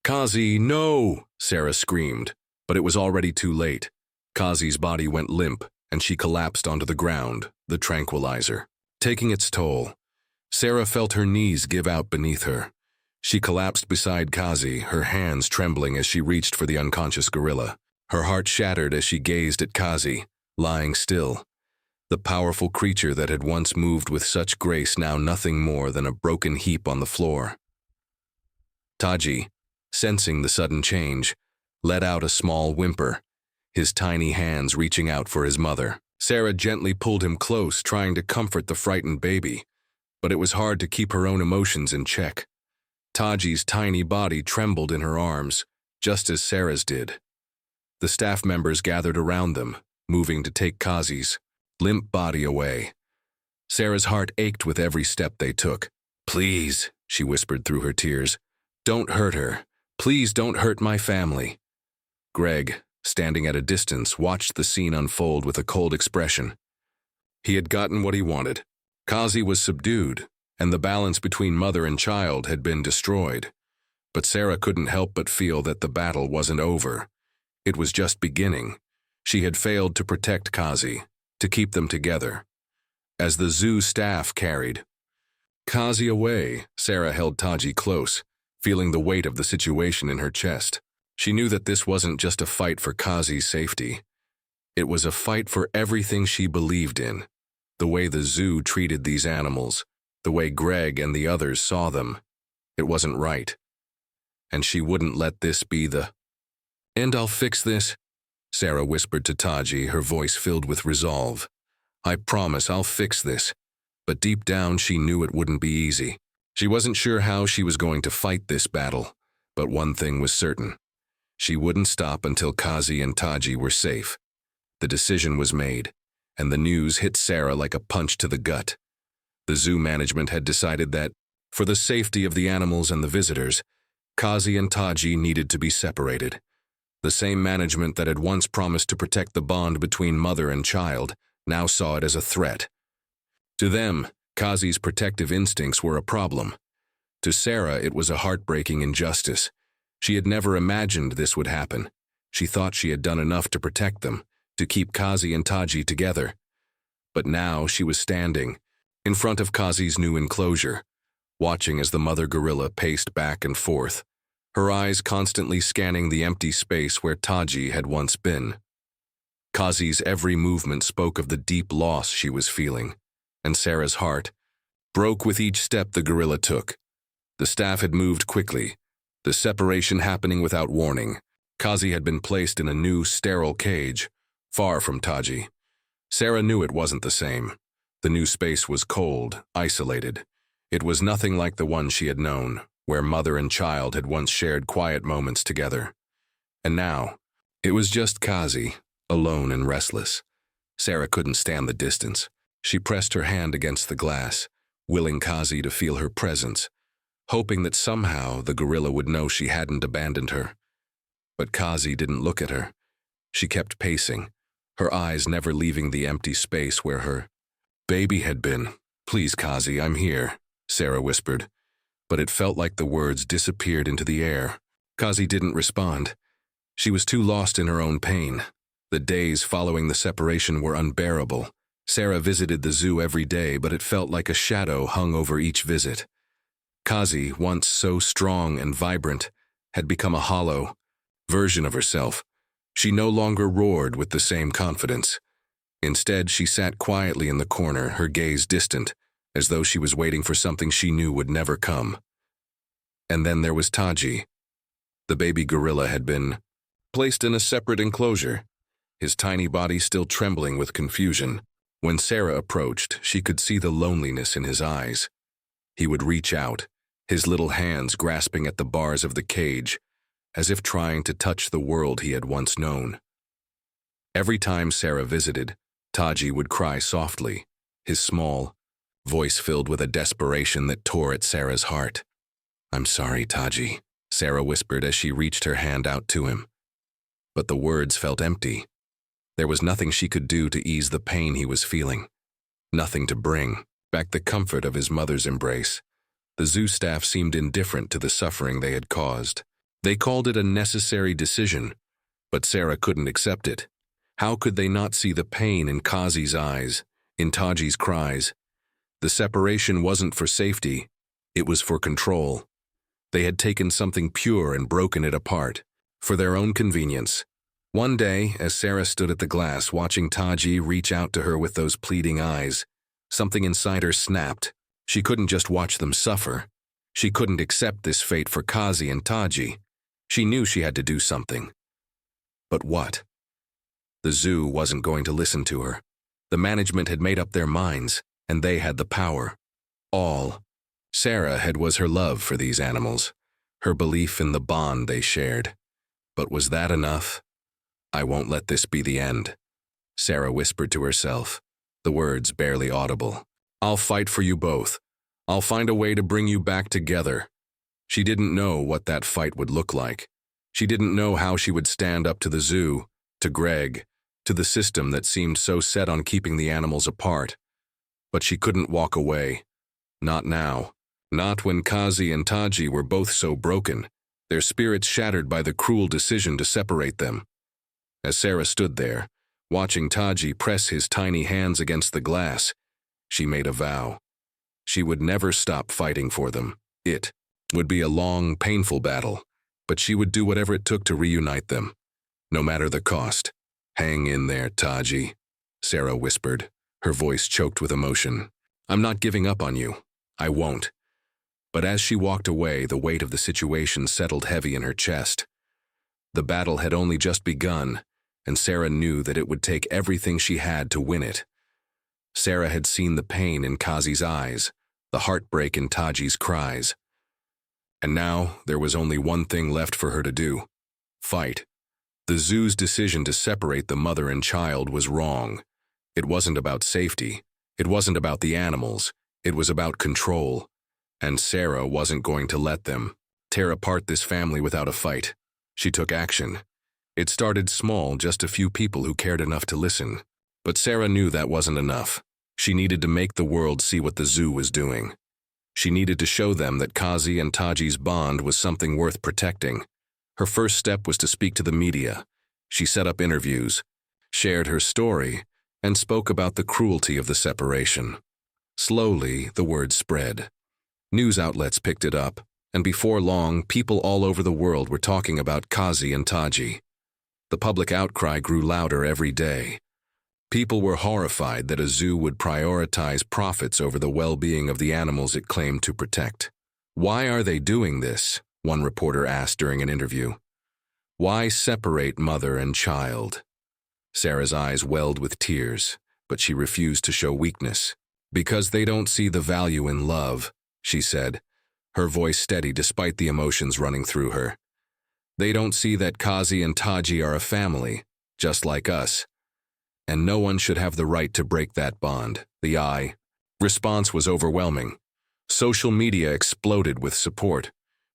"Kazi, no!" Sarah screamed, but it was already too late. Kazi's body went limp, and she collapsed onto the ground, the tranquilizer taking its toll. Sarah felt her knees give out beneath her. She collapsed beside Kazi, her hands trembling as she reached for the unconscious gorilla. Her heart shattered as she gazed at Kazi, lying still. The powerful creature that had once moved with such grace, now nothing more than a broken heap on the floor. Taji, sensing the sudden change, let out a small whimper, his tiny hands reaching out for his mother. Sarah gently pulled him close, trying to comfort the frightened baby, but it was hard to keep her own emotions in check. Taji's tiny body trembled in her arms, just as Sarah's did. The staff members gathered around them, moving to take Kazi's limp body away. Sarah's heart ached with every step they took. "Please," she whispered through her tears, "don't hurt her. Please don't hurt my family." Greg, standing at a distance, watched the scene unfold with a cold expression. He had gotten what he wanted. Kazi was subdued, and the balance between mother and child had been destroyed. But Sarah couldn't help but feel that the battle wasn't over. It was just beginning. She had failed to protect Kazi, to keep them together. As the zoo staff carried Kazi away, Sarah held Taji close, feeling the weight of the situation in her chest. She knew that this wasn't just a fight for Kazi's safety. It was a fight for everything she believed in. The way the zoo treated these animals, the way Greg and the others saw them. It wasn't right. And she wouldn't let this be the end. I'll fix this, Sarah whispered to Taji, her voice filled with resolve. I promise I'll fix this. But deep down she knew it wouldn't be easy. She wasn't sure how she was going to fight this battle, but one thing was certain. She wouldn't stop until Kazi and Taji were safe. The decision was made, and the news hit Sarah like a punch to the gut. The zoo management had decided that, for the safety of the animals and the visitors, Kazi and Taji needed to be separated. The same management that had once promised to protect the bond between mother and child now saw it as a threat. To them, Kazi's protective instincts were a problem. To Sarah, it was a heartbreaking injustice. She had never imagined this would happen. She thought she had done enough to protect them, to keep Kazi and Taji together. But now she was standing in front of Kazi's new enclosure, watching as the mother gorilla paced back and forth, her eyes constantly scanning the empty space where Taji had once been. Kazi's every movement spoke of the deep loss she was feeling, and Sarah's heart broke with each step the gorilla took. The staff had moved quickly, the separation happening without warning. Kazi had been placed in a new, sterile cage, far from Taji. Sarah knew it wasn't the same. The new space was cold, isolated. It was nothing like the one she had known, where mother and child had once shared quiet moments together. And now, it was just Kazi, alone and restless. Sarah couldn't stand the distance. She pressed her hand against the glass, willing Kazi to feel her presence, hoping that somehow the gorilla would know she hadn't abandoned her. But Kazi didn't look at her. She kept pacing, her eyes never leaving the empty space where her baby had been. Please, Kazi, I'm here, Sarah whispered. But it felt like the words disappeared into the air. Kazi didn't respond. She was too lost in her own pain. The days following the separation were unbearable. Sarah visited the zoo every day, but it felt like a shadow hung over each visit. Kazi, once so strong and vibrant, had become a hollow version of herself. She no longer roared with the same confidence. Instead, she sat quietly in the corner, her gaze distant, as though she was waiting for something she knew would never come. And then there was Taji. The baby gorilla had been placed in a separate enclosure, his tiny body still trembling with confusion. When Sarah approached, she could see the loneliness in his eyes. He would reach out, his little hands grasping at the bars of the cage, as if trying to touch the world he had once known. Every time Sarah visited, Taji would cry softly, his small voice filled with a desperation that tore at Sarah's heart. I'm sorry, Taji, Sarah whispered as she reached her hand out to him. But the words felt empty. There was nothing she could do to ease the pain he was feeling. Nothing to bring back the comfort of his mother's embrace. The zoo staff seemed indifferent to the suffering they had caused. They called it a necessary decision, but Sarah couldn't accept it. How could they not see the pain in Kazi's eyes, in Taji's cries? The separation wasn't for safety, it was for control. They had taken something pure and broken it apart, for their own convenience. One day, as Sarah stood at the glass watching Taji reach out to her with those pleading eyes, something inside her snapped. She couldn't just watch them suffer. She couldn't accept this fate for Kazi and Taji. She knew she had to do something. But what? The zoo wasn't going to listen to her. The management had made up their minds, and they had the power. All Sarah had was her love for these animals, her belief in the bond they shared. But was that enough? I won't let this be the end, Sarah whispered to herself, the words barely audible. I'll fight for you both. I'll find a way to bring you back together. She didn't know what that fight would look like. She didn't know how she would stand up to the zoo, to Greg, to the system that seemed so set on keeping the animals apart. But she couldn't walk away. Not now. Not when Kazi and Taji were both so broken. their spirits shattered by the cruel decision to separate them. As Sarah stood there, watching Taji press his tiny hands against the glass, she made a vow. She would never stop fighting for them. It would be a long, painful battle, but she would do whatever it took to reunite them, no matter the cost. "Hang in there, Taji," Sarah whispered, her voice choked with emotion. "I'm not giving up on you. I won't." But as she walked away, the weight of the situation settled heavy in her chest. The battle had only just begun, and Sarah knew that it would take everything she had to win it. Sarah had seen the pain in Kazi's eyes, the heartbreak in Taji's cries. And now there was only one thing left for her to do: fight. The zoo's decision to separate the mother and child was wrong. It wasn't about safety. It wasn't about the animals. It was about control. And Sarah wasn't going to let them tear apart this family without a fight. She took action. It started small, just a few people who cared enough to listen. But Sarah knew that wasn't enough. She needed to make the world see what the zoo was doing. She needed to show them that Kazi and Taji's bond was something worth protecting. Her first step was to speak to the media. She set up interviews, shared her story, and spoke about the cruelty of the separation. Slowly, the word spread. News outlets picked it up, and before long, people all over the world were talking about Kazi and Taji. The public outcry grew louder every day. People were horrified that a zoo would prioritize profits over the well-being of the animals it claimed to protect. "Why are they doing this?" one reporter asked during an interview. "Why separate mother and child?" Sarah's eyes welled with tears, but she refused to show weakness. "Because they don't see the value in love," she said, her voice steady despite the emotions running through her. "They don't see that Kazi and Taji are a family, just like us. And no one should have the right to break that bond." The response was overwhelming. Social media exploded with support.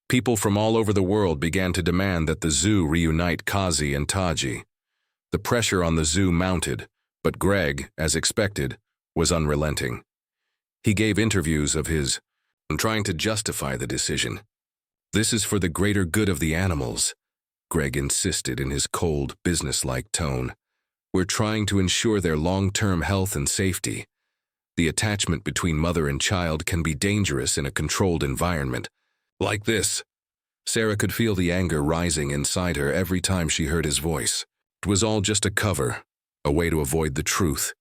People from all over the world began to demand that the zoo reunite Kazi and Taji. The pressure on the zoo mounted, but Greg, as expected, was unrelenting. He gave interviews of his trying to justify the decision. "This is for the greater good of the animals," Greg insisted in his cold, businesslike tone. "We're trying to ensure their long-term health and safety. The attachment between mother and child can be dangerous in a controlled environment like this." Sarah could feel the anger rising inside her every time she heard his voice. It was all just a cover, a way to avoid the truth,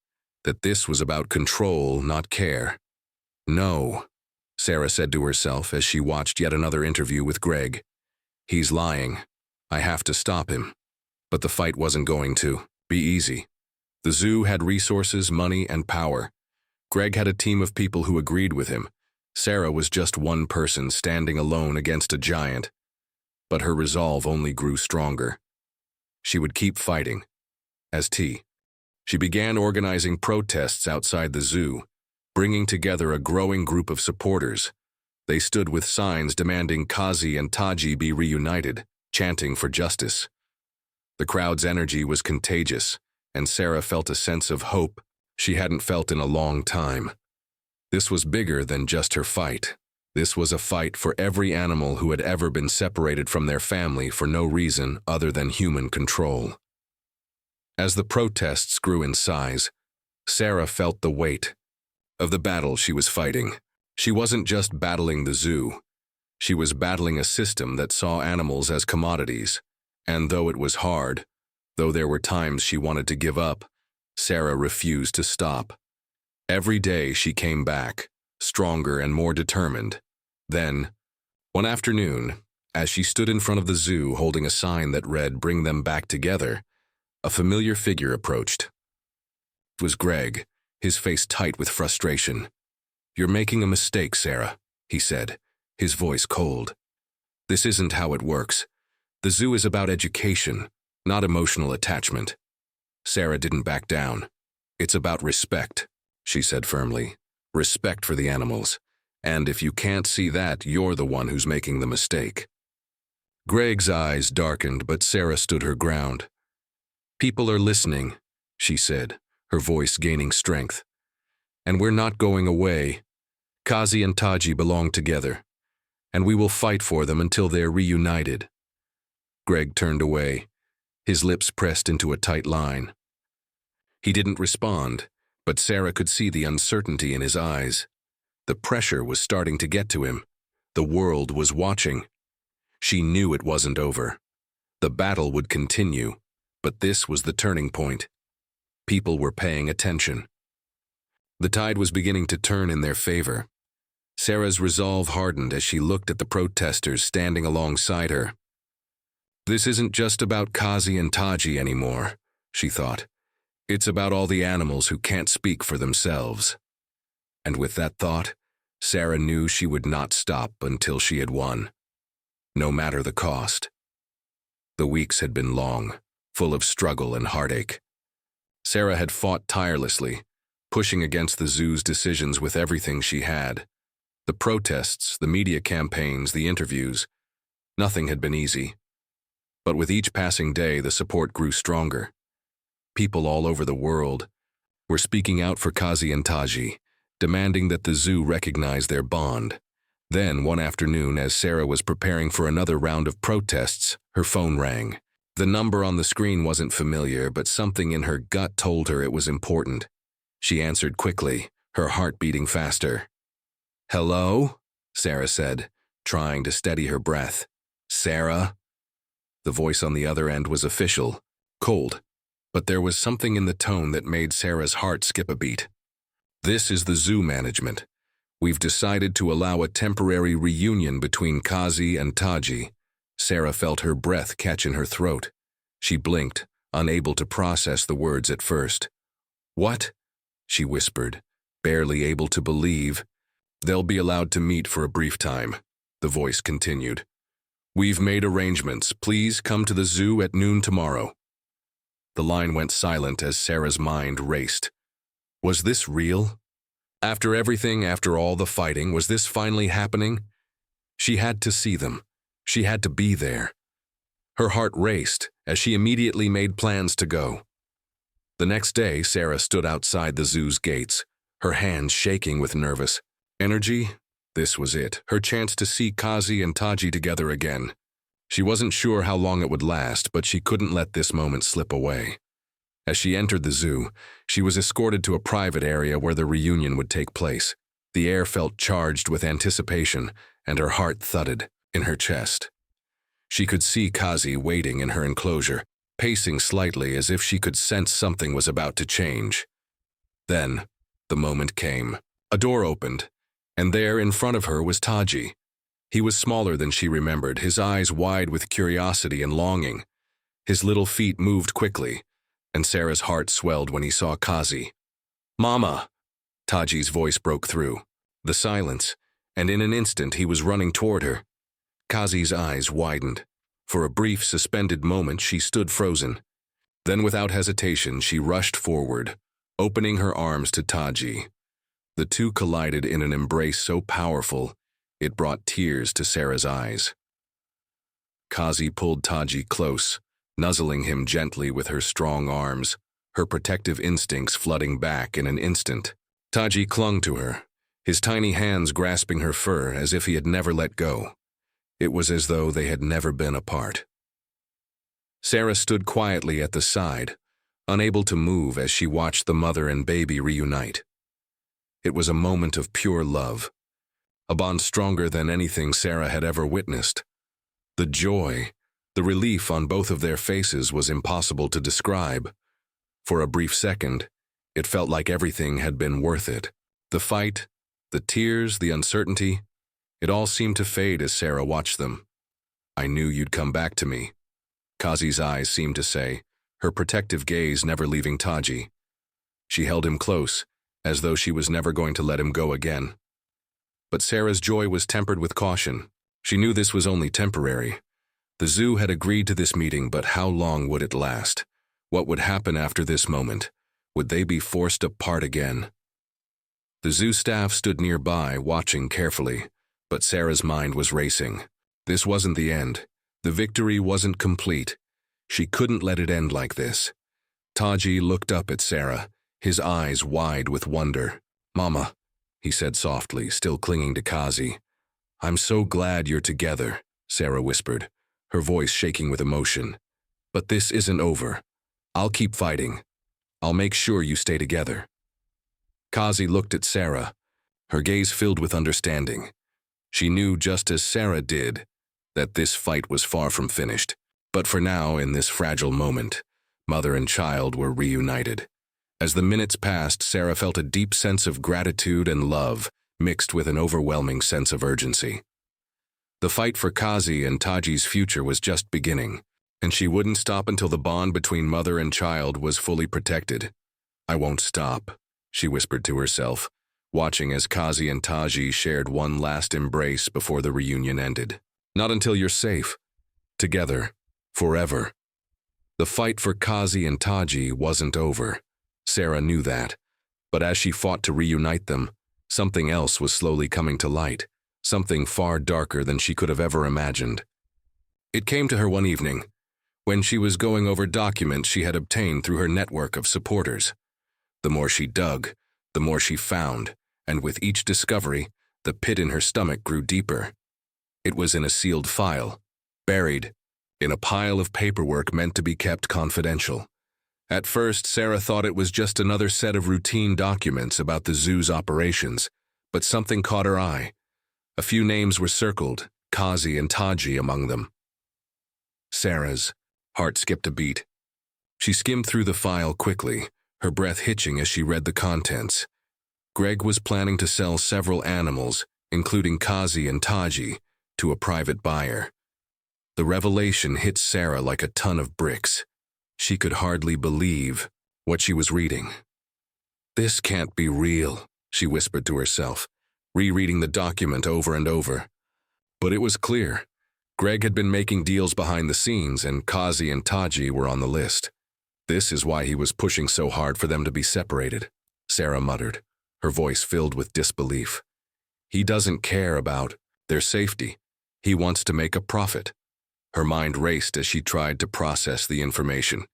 that this was about control, not care. "No," Sarah said to herself as she watched yet another interview with Greg. "He's lying. I have to stop him." But the fight wasn't going to be easy. The zoo had resources, money, and power. Greg had a team of people who agreed with him. Sarah was just one person standing alone against a giant. But her resolve only grew stronger. She would keep fighting. She began organizing protests outside the zoo, bringing together a growing group of supporters. They stood with signs demanding Kazi and Taji be reunited, chanting for justice. The crowd's energy was contagious, and Sarah felt a sense of hope she hadn't felt in a long time. This was bigger than just her fight. This was a fight for every animal who had ever been separated from their family for no reason other than human control. As the protests grew in size, Sarah felt the weight of the battle she was fighting. She wasn't just battling the zoo. She was battling a system that saw animals as commodities. And though it was hard, though there were times she wanted to give up, Sarah refused to stop. Every day she came back, stronger and more determined. Then, one afternoon, as she stood in front of the zoo holding a sign that read, "Bring them back together," a familiar figure approached. It was Greg, his face tight with frustration. "You're making a mistake, Sarah," he said, his voice cold. "This isn't how it works. The zoo is about education, not emotional attachment." Sarah didn't back down. "It's about respect," she said firmly. "Respect for the animals. And if you can't see that, you're the one who's making the mistake." Greg's eyes darkened, but Sarah stood her ground. "People are listening," she said, her voice gaining strength. "And we're not going away. Kazi and Taji belong together. and we will fight for them until they're reunited." Greg turned away, his lips pressed into a tight line. He didn't respond, but Sarah could see the uncertainty in his eyes. The pressure was starting to get to him. The world was watching. She knew it wasn't over. The battle would continue, but this was the turning point. People were paying attention. The tide was beginning to turn in their favor. Sarah's resolve hardened as she looked at the protesters standing alongside her. "This isn't just about Kazi and Taji anymore," she thought. "It's about all the animals who can't speak for themselves." And with that thought, Sarah knew she would not stop until she had won, no matter the cost. The weeks had been long, full of struggle and heartache. Sarah had fought tirelessly, pushing against the zoo's decisions with everything she had. The protests, the media campaigns, the interviews, nothing had been easy. But with each passing day, the support grew stronger. People all over the world were speaking out for Kazi and Taji, demanding that the zoo recognize their bond. Then, one afternoon, as Sarah was preparing for another round of protests, her phone rang. The number on the screen wasn't familiar, but something in her gut told her it was important. She answered quickly, her heart beating faster. "Hello?" Sarah said, trying to steady her breath. "Sarah?" The voice on the other end was official, cold, but there was something in the tone that made Sarah's heart skip a beat. "This is the zoo management. We've decided to allow a temporary reunion between Kazi and Taji." Sarah felt her breath catch in her throat. She blinked, unable to process the words at first. "What?" she whispered, barely able to believe. "They'll be allowed to meet for a brief time," the voice continued. "We've made arrangements. Please come to the zoo at noon tomorrow." The line went silent as Sarah's mind raced. Was this real? After everything, after all the fighting, was this finally happening? She had to see them. She had to be there. Her heart raced as she immediately made plans to go. The next day, Sarah stood outside the zoo's gates, her hands shaking with nervous energy. This was it, her chance to see Kazi and Taji together again. She wasn't sure how long it would last, but she couldn't let this moment slip away. As she entered the zoo, she was escorted to a private area where the reunion would take place. The air felt charged with anticipation, and her heart thudded in her chest. She could see Kazi waiting in her enclosure, pacing slightly as if she could sense something was about to change. Then, the moment came. A door opened, and there in front of her was Taji. He was smaller than she remembered, his eyes wide with curiosity and longing. His little feet moved quickly, and Sarah's heart swelled when he saw Kazi. "Mama!" Taji's voice broke through the silence, and in an instant he was running toward her. Kazi's eyes widened. For a brief, suspended moment, she stood frozen. Then, without hesitation, she rushed forward, opening her arms to Taji. The two collided in an embrace so powerful, it brought tears to Sarah's eyes. Kazi pulled Taji close, nuzzling him gently with her strong arms, her protective instincts flooding back in an instant. Taji clung to her, his tiny hands grasping her fur as if he had never let go. It was as though they had never been apart. Sarah stood quietly at the side, unable to move as she watched the mother and baby reunite. It was a moment of pure love, a bond stronger than anything Sarah had ever witnessed. The joy, the relief on both of their faces was impossible to describe. For a brief second, it felt like everything had been worth it. The fight, the tears, the uncertainty, it all seemed to fade as Sarah watched them. "I knew you'd come back to me," Kazi's eyes seemed to say, her protective gaze never leaving Taji. She held him close, as though she was never going to let him go again. But Sarah's joy was tempered with caution. She knew this was only temporary. The zoo had agreed to this meeting, but how long would it last? What would happen after this moment? Would they be forced apart again? The zoo staff stood nearby, watching carefully, but Sarah's mind was racing. This wasn't the end. The victory wasn't complete. She couldn't let it end like this. Taji looked up at Sarah, his eyes wide with wonder. "Mama," he said softly, still clinging to Kazi. I'm so glad you're together, Sarah whispered, her voice shaking with emotion. But this isn't over. I'll keep fighting. I'll make sure you stay together. Kazi looked at Sarah, her gaze filled with understanding. She knew, just as Sarah did, that this fight was far from finished. But for now, in this fragile moment, mother and child were reunited. As the minutes passed, Sarah felt a deep sense of gratitude and love, mixed with an overwhelming sense of urgency. The fight for Kazi and Taji's future was just beginning, and she wouldn't stop until the bond between mother and child was fully protected. I won't stop, she whispered to herself, watching as Kazi and Taji shared one last embrace before the reunion ended. Not until you're safe. Together. Forever. The fight for Kazi and Taji wasn't over. Sarah knew that. But as she fought to reunite them, something else was slowly coming to light, something far darker than she could have ever imagined. It came to her one evening, when she was going over documents she had obtained through her network of supporters. The more she dug, the more she found, and with each discovery, the pit in her stomach grew deeper. It was in a sealed file, buried, in a pile of paperwork meant to be kept confidential. At first, Sarah thought it was just another set of routine documents about the zoo's operations, but something caught her eye. A few names were circled, Kazi and Taji among them. Sarah's heart skipped a beat. She skimmed through the file quickly, her breath hitching as she read the contents. Greg was planning to sell several animals, including Kazi and Taji, to a private buyer. The revelation hit Sarah like a ton of bricks. She could hardly believe what she was reading. This can't be real, she whispered to herself, rereading the document over and over. But it was clear. Greg had been making deals behind the scenes, and Kazi and Taji were on the list. This is why he was pushing so hard for them to be separated, Sarah muttered, her voice filled with disbelief. He doesn't care about their safety. He wants to make a profit. Her mind raced as she tried to process the information.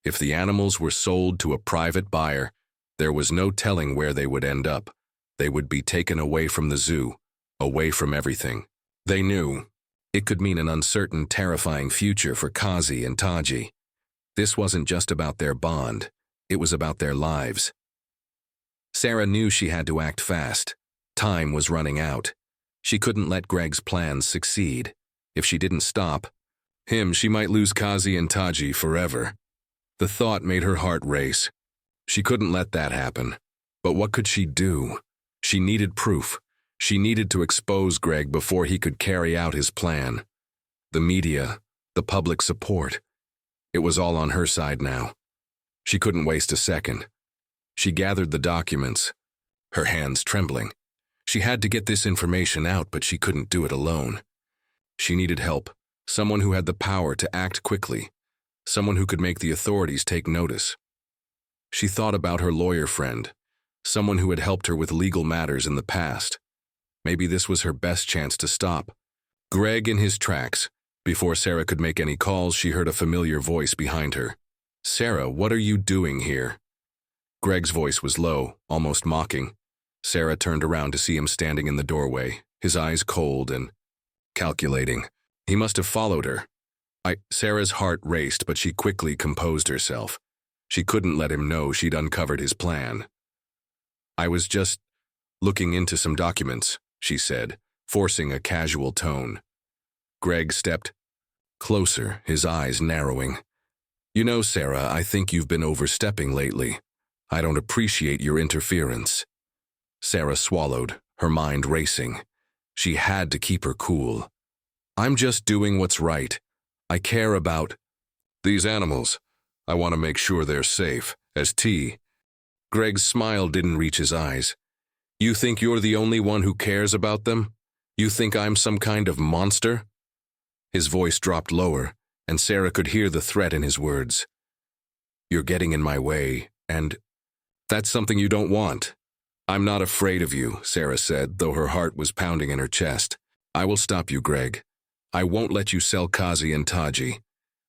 If the animals were sold to a private buyer, there was no telling where they would end up. They would be taken away from the zoo, away from everything. They knew it could mean an uncertain, terrifying future for Kazi and Taji. This wasn't just about their bond, it was about their lives. Sarah knew she had to act fast. Time was running out. She couldn't let Greg's plans succeed. If she didn't stop him, she might lose Kazi and Taji forever. The thought made her heart race. She couldn't let that happen. But what could she do? She needed proof. She needed to expose Greg before he could carry out his plan. The media, the public support. It was all on her side now. She couldn't waste a second. She gathered the documents, her hands trembling. She had to get this information out, but she couldn't do it alone. She needed help, someone who had the power to act quickly, someone who could make the authorities take notice. She thought about her lawyer friend, someone who had helped her with legal matters in the past. Maybe this was her best chance to stop Greg in his tracks. Before Sarah could make any calls, she heard a familiar voice behind her. "Sarah, what are you doing here?" Greg's voice was low, almost mocking. Sarah turned around to see him standing in the doorway, his eyes cold and calculating. He must have followed her. Sarah's heart raced, but she quickly composed herself. She couldn't let him know she'd uncovered his plan. "I was just looking into some documents," she said, forcing a casual tone. Greg stepped closer, his eyes narrowing. "You know, Sarah, I think you've been overstepping lately. I don't appreciate your interference." Sarah swallowed, her mind racing. She had to keep her cool. "I'm just doing what's right. I care about these animals. I want to make sure they're safe, as T." Greg's smile didn't reach his eyes. "You think you're the only one who cares about them? You think I'm some kind of monster?" His voice dropped lower, and Sarah could hear the threat in his words. "You're getting in my way, and that's something you don't want." "I'm not afraid of you," Sarah said, though her heart was pounding in her chest. "I will stop you, Greg. I won't let you sell Kazi and Taji.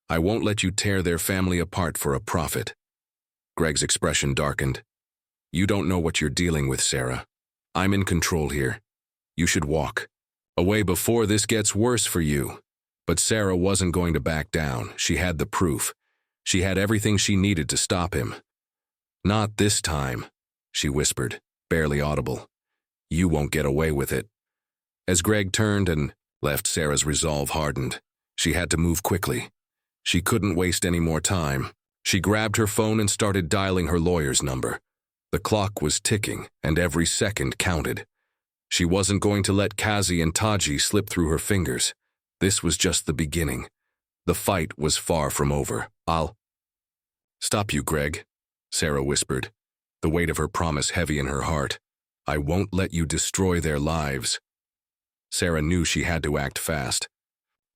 I won't let you tear their family apart for a profit." Greg's expression darkened. "You don't know what you're dealing with, Sarah. I'm in control here. You should walk. Away before this gets worse for you. But Sarah wasn't going to back down. She had the proof. She had everything she needed to stop him. Not this time, she whispered, barely audible. You won't get away with it. As Greg turned and left, Sarah's resolve hardened. She had to move quickly. She couldn't waste any more time. She grabbed her phone and started dialing her lawyer's number. The clock was ticking, and every second counted. She wasn't going to let Kazi and Taji slip through her fingers. This was just the beginning. The fight was far from over. I'll stop you, Greg, Sarah whispered, the weight of her promise heavy in her heart. I won't let you destroy their lives. Sarah knew she had to act fast.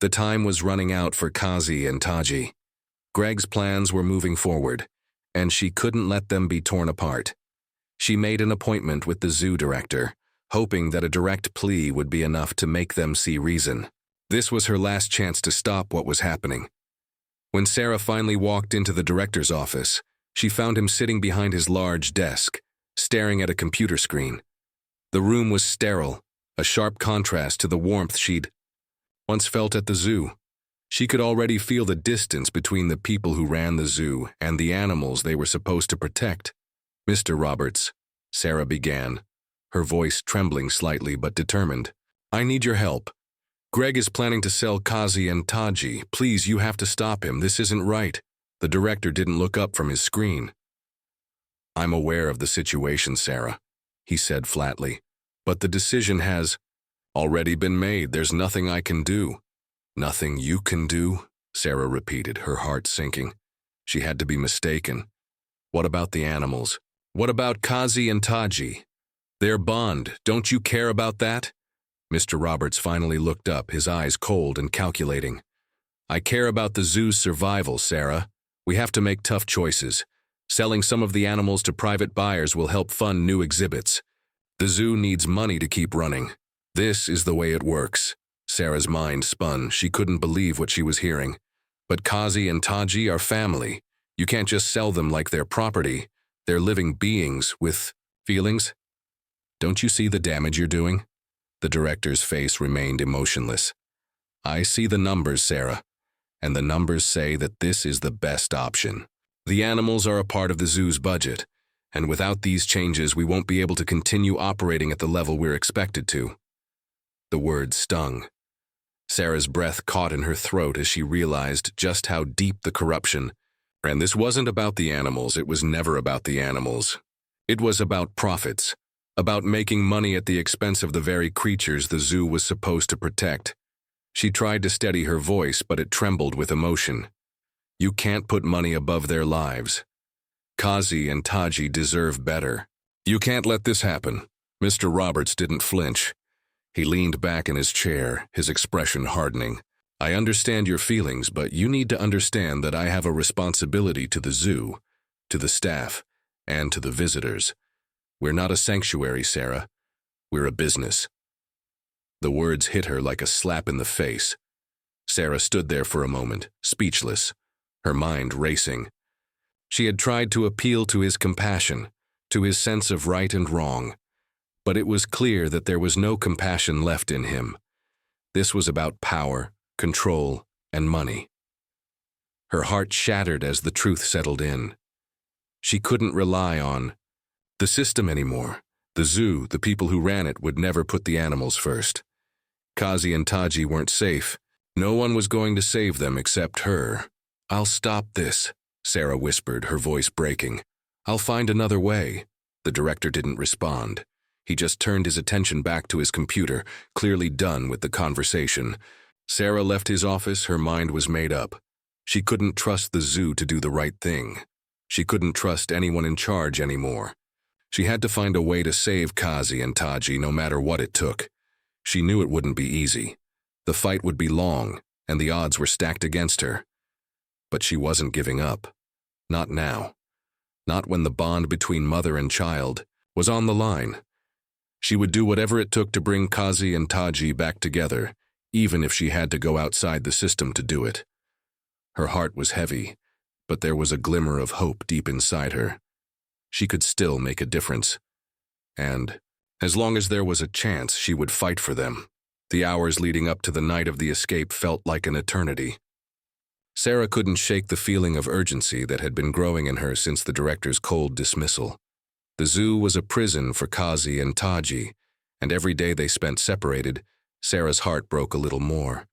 The time was running out for Kazi and Taji. Greg's plans were moving forward, and she couldn't let them be torn apart. She made an appointment with the zoo director, hoping that a direct plea would be enough to make them see reason. This was her last chance to stop what was happening. When Sarah finally walked into the director's office, she found him sitting behind his large desk, staring at a computer screen. The room was sterile, a sharp contrast to the warmth she'd once felt at the zoo. She could already feel the distance between the people who ran the zoo and the animals they were supposed to protect. Mr. Roberts, Sarah began, her voice trembling slightly but determined. I need your help. Greg is planning to sell Kazi and Taji. Please, you have to stop him. This isn't right. The director didn't look up from his screen. I'm aware of the situation, Sarah, he said flatly. But the decision has already been made. There's nothing I can do. Nothing you can do? Sarah repeated, her heart sinking. She had to be mistaken. What about the animals? What about Kazi and Taji? Their bond, don't you care about that? Mr. Roberts finally looked up, his eyes cold and calculating. I care about the zoo's survival, Sarah. We have to make tough choices. Selling some of the animals to private buyers will help fund new exhibits. The zoo needs money to keep running. This is the way it works. Sarah's mind spun. She couldn't believe what she was hearing. But Kazi and Taji are family. You can't just sell them like they're property. They're living beings with feelings. Don't you see the damage you're doing? The director's face remained emotionless. I see the numbers, Sarah, and the numbers say that this is the best option. The animals are a part of the zoo's budget, and without these changes, we won't be able to continue operating at the level we're expected to. The words stung. Sarah's breath caught in her throat as she realized just how deep the corruption. And this wasn't about the animals. It was never about the animals. It was about profits, about making money at the expense of the very creatures the zoo was supposed to protect. She tried to steady her voice, but it trembled with emotion. You can't put money above their lives. Kazi and Taji deserve better. You can't let this happen. Mr. Roberts didn't flinch. He leaned back in his chair, his expression hardening. I understand your feelings, but you need to understand that I have a responsibility to the zoo, to the staff, and to the visitors. We're not a sanctuary, Sarah. We're a business. The words hit her like a slap in the face. Sarah stood there for a moment, speechless, her mind racing. She had tried to appeal to his compassion, to his sense of right and wrong, but it was clear that there was no compassion left in him. This was about power, control, and money. Her heart shattered as the truth settled in. She couldn't rely on the system anymore. The zoo, the people who ran it, would never put the animals first. Kazi and Taji weren't safe. No one was going to save them except her. I'll stop this, Sarah whispered, her voice breaking. I'll find another way. The director didn't respond. He just turned his attention back to his computer, clearly done with the conversation. Sarah left his office, her mind was made up. She couldn't trust the zoo to do the right thing. She couldn't trust anyone in charge anymore. She had to find a way to save Kazi and Taji no matter what it took. She knew it wouldn't be easy. The fight would be long, and the odds were stacked against her. But she wasn't giving up. Not now. Not when the bond between mother and child was on the line. She would do whatever it took to bring Kazi and Taji back together, even if she had to go outside the system to do it. Her heart was heavy, but there was a glimmer of hope deep inside her. She could still make a difference. And, as long as there was a chance, she would fight for them. The hours leading up to the night of the escape felt like an eternity. Sarah couldn't shake the feeling of urgency that had been growing in her since the director's cold dismissal. The zoo was a prison for Kazi and Taji, and every day they spent separated, Sarah's heart broke a little more.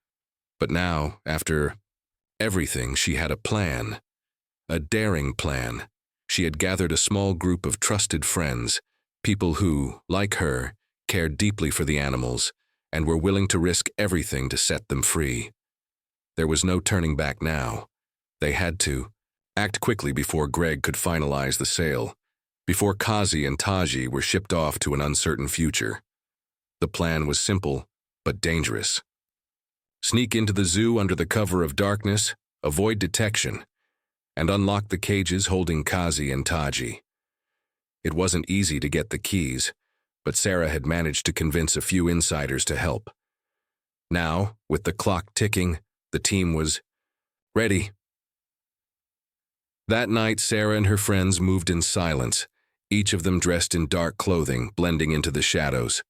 But now, after everything, she had a plan. A daring plan. She had gathered a small group of trusted friends, people who, like her, cared deeply for the animals and were willing to risk everything to set them free. There was no turning back now. They had to act quickly before Greg could finalize the sale, before Kazi and Taji were shipped off to an uncertain future. The plan was simple, but dangerous. Sneak into the zoo under the cover of darkness, avoid detection, and unlock the cages holding Kazi and Taji. It wasn't easy to get the keys, but Sarah had managed to convince a few insiders to help. Now, with the clock ticking, the team was ready. That night, Sarah and her friends moved in silence, each of them dressed in dark clothing, blending into the shadows.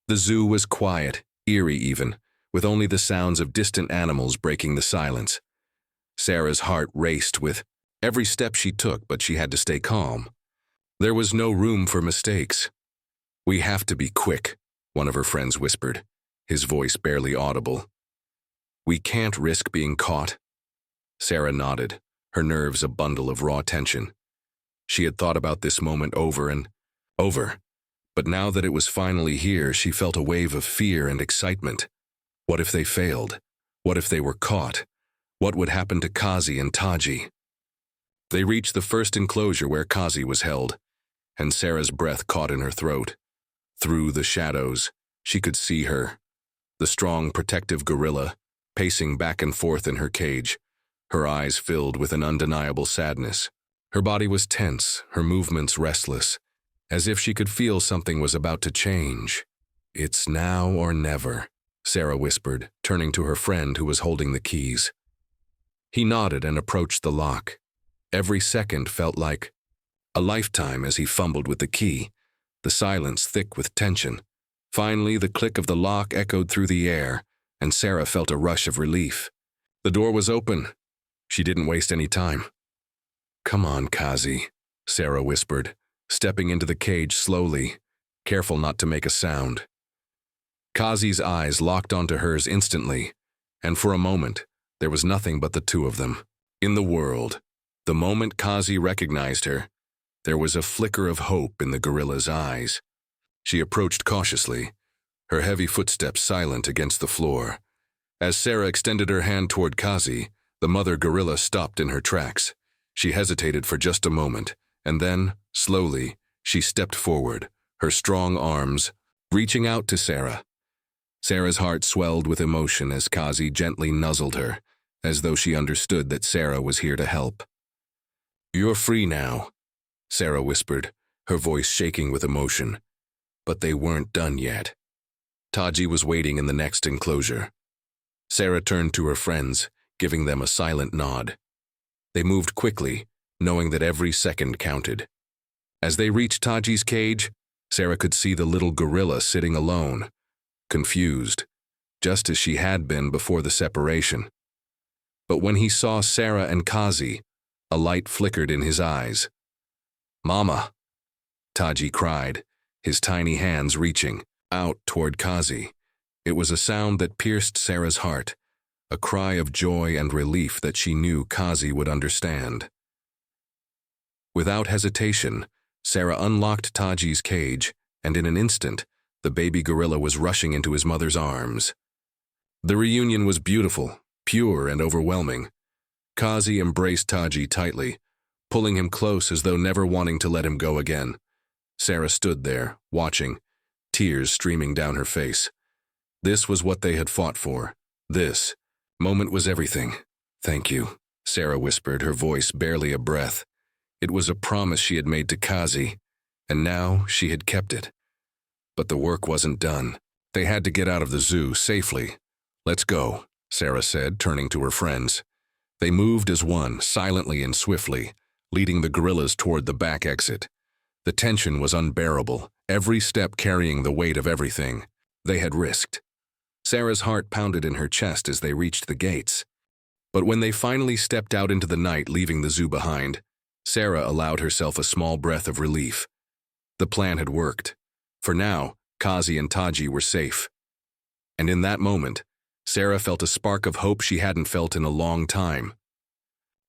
The zoo was quiet, eerie even, with only the sounds of distant animals breaking the silence. Sarah's heart raced with every step she took, but she had to stay calm. There was no room for mistakes. "We have to be quick," one of her friends whispered, his voice barely audible. "We can't risk being caught." Sarah nodded, her nerves a bundle of raw tension. She had thought about this moment over and over, but now that it was finally here, she felt a wave of fear and excitement. What if they failed? What if they were caught? What would happen to Kazi and Taji? They reached the first enclosure where Kazi was held, and Sarah's breath caught in her throat. Through the shadows, she could see her, the strong, protective gorilla, pacing back and forth in her cage, her eyes filled with an undeniable sadness. Her body was tense, her movements restless, as if she could feel something was about to change. "It's now or never," Sarah whispered, turning to her friend who was holding the keys. He nodded and approached the lock. Every second felt like a lifetime as he fumbled with the key, the silence thick with tension. Finally, the click of the lock echoed through the air, and Sarah felt a rush of relief. The door was open. She didn't waste any time. "Come on, Kazi," Sarah whispered, stepping into the cage slowly, careful not to make a sound. Kazi's eyes locked onto hers instantly, and for a moment, there was nothing but the two of them. In the world, the moment Kazi recognized her, there was a flicker of hope in the gorilla's eyes. She approached cautiously, her heavy footsteps silent against the floor. As Sarah extended her hand toward Kazi, the mother gorilla stopped in her tracks. She hesitated for just a moment, and then, slowly, she stepped forward, her strong arms reaching out to Sarah. Sarah's heart swelled with emotion as Kazi gently nuzzled her, as though she understood that Sarah was here to help. "You're free now," Sarah whispered, her voice shaking with emotion. But they weren't done yet. Taji was waiting in the next enclosure. Sarah turned to her friends, giving them a silent nod. They moved quickly, knowing that every second counted. As they reached Taji's cage, Sarah could see the little gorilla sitting alone, confused, just as she had been before the separation. But when he saw Sarah and Kazi, a light flickered in his eyes. "Mama," Taji cried, his tiny hands reaching out toward Kazi. It was a sound that pierced Sarah's heart, a cry of joy and relief that she knew Kazi would understand. Without hesitation, Sarah unlocked Taji's cage, and in an instant, the baby gorilla was rushing into his mother's arms. The reunion was beautiful, pure and overwhelming. Kazi embraced Taji tightly, pulling him close as though never wanting to let him go again. Sarah stood there, watching, tears streaming down her face. This was what they had fought for. This moment was everything. "Thank you," Sarah whispered, her voice barely a breath. It was a promise she had made to Kazi, and now she had kept it. But the work wasn't done. They had to get out of the zoo safely. "Let's go," Sarah said, turning to her friends. They moved as one, silently and swiftly, leading the gorillas toward the back exit. The tension was unbearable, every step carrying the weight of everything they had risked. Sarah's heart pounded in her chest as they reached the gates. But when they finally stepped out into the night, leaving the zoo behind, Sarah allowed herself a small breath of relief. The plan had worked. For now, Kazi and Taji were safe. And in that moment, Sarah felt a spark of hope she hadn't felt in a long time.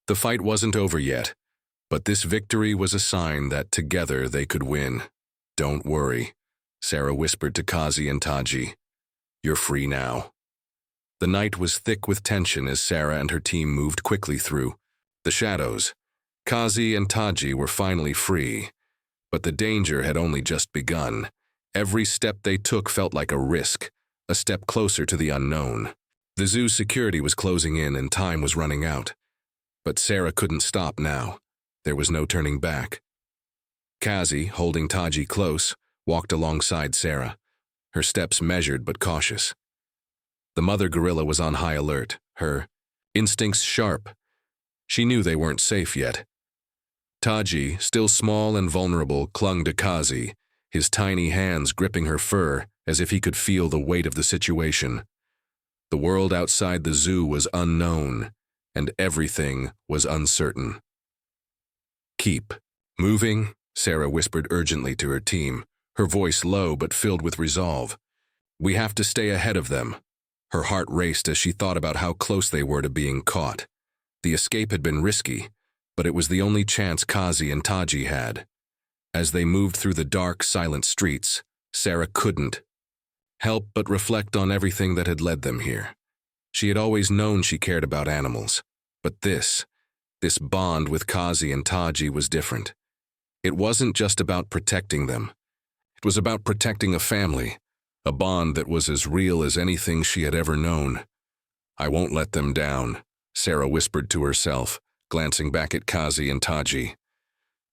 The fight wasn't over yet, but this victory was a sign that together they could win. "Don't worry," Sarah whispered to Kazi and Taji. "You're free now." The night was thick with tension as Sarah and her team moved quickly through the shadows. Kazi and Taji were finally free, but the danger had only just begun. Every step they took felt like a risk, a step closer to the unknown. The zoo's security was closing in and time was running out. But Sarah couldn't stop now. There was no turning back. Kazi, holding Taji close, walked alongside Sarah, her steps measured but cautious. The mother gorilla was on high alert, her instincts sharp. She knew they weren't safe yet. Taji, still small and vulnerable, clung to Kazi, his tiny hands gripping her fur as if he could feel the weight of the situation. The world outside the zoo was unknown, and everything was uncertain. "Keep moving," Sarah whispered urgently to her team, her voice low but filled with resolve. "We have to stay ahead of them." Her heart raced as she thought about how close they were to being caught. The escape had been risky, but it was the only chance Kazi and Taji had. As they moved through the dark, silent streets, Sarah couldn't help but reflect on everything that had led them here. She had always known she cared about animals, but this bond with Kazi and Taji was different. It wasn't just about protecting them. It was about protecting a family, a bond that was as real as anything she had ever known. "I won't let them down," Sarah whispered to herself, glancing back at Kazi and Taji.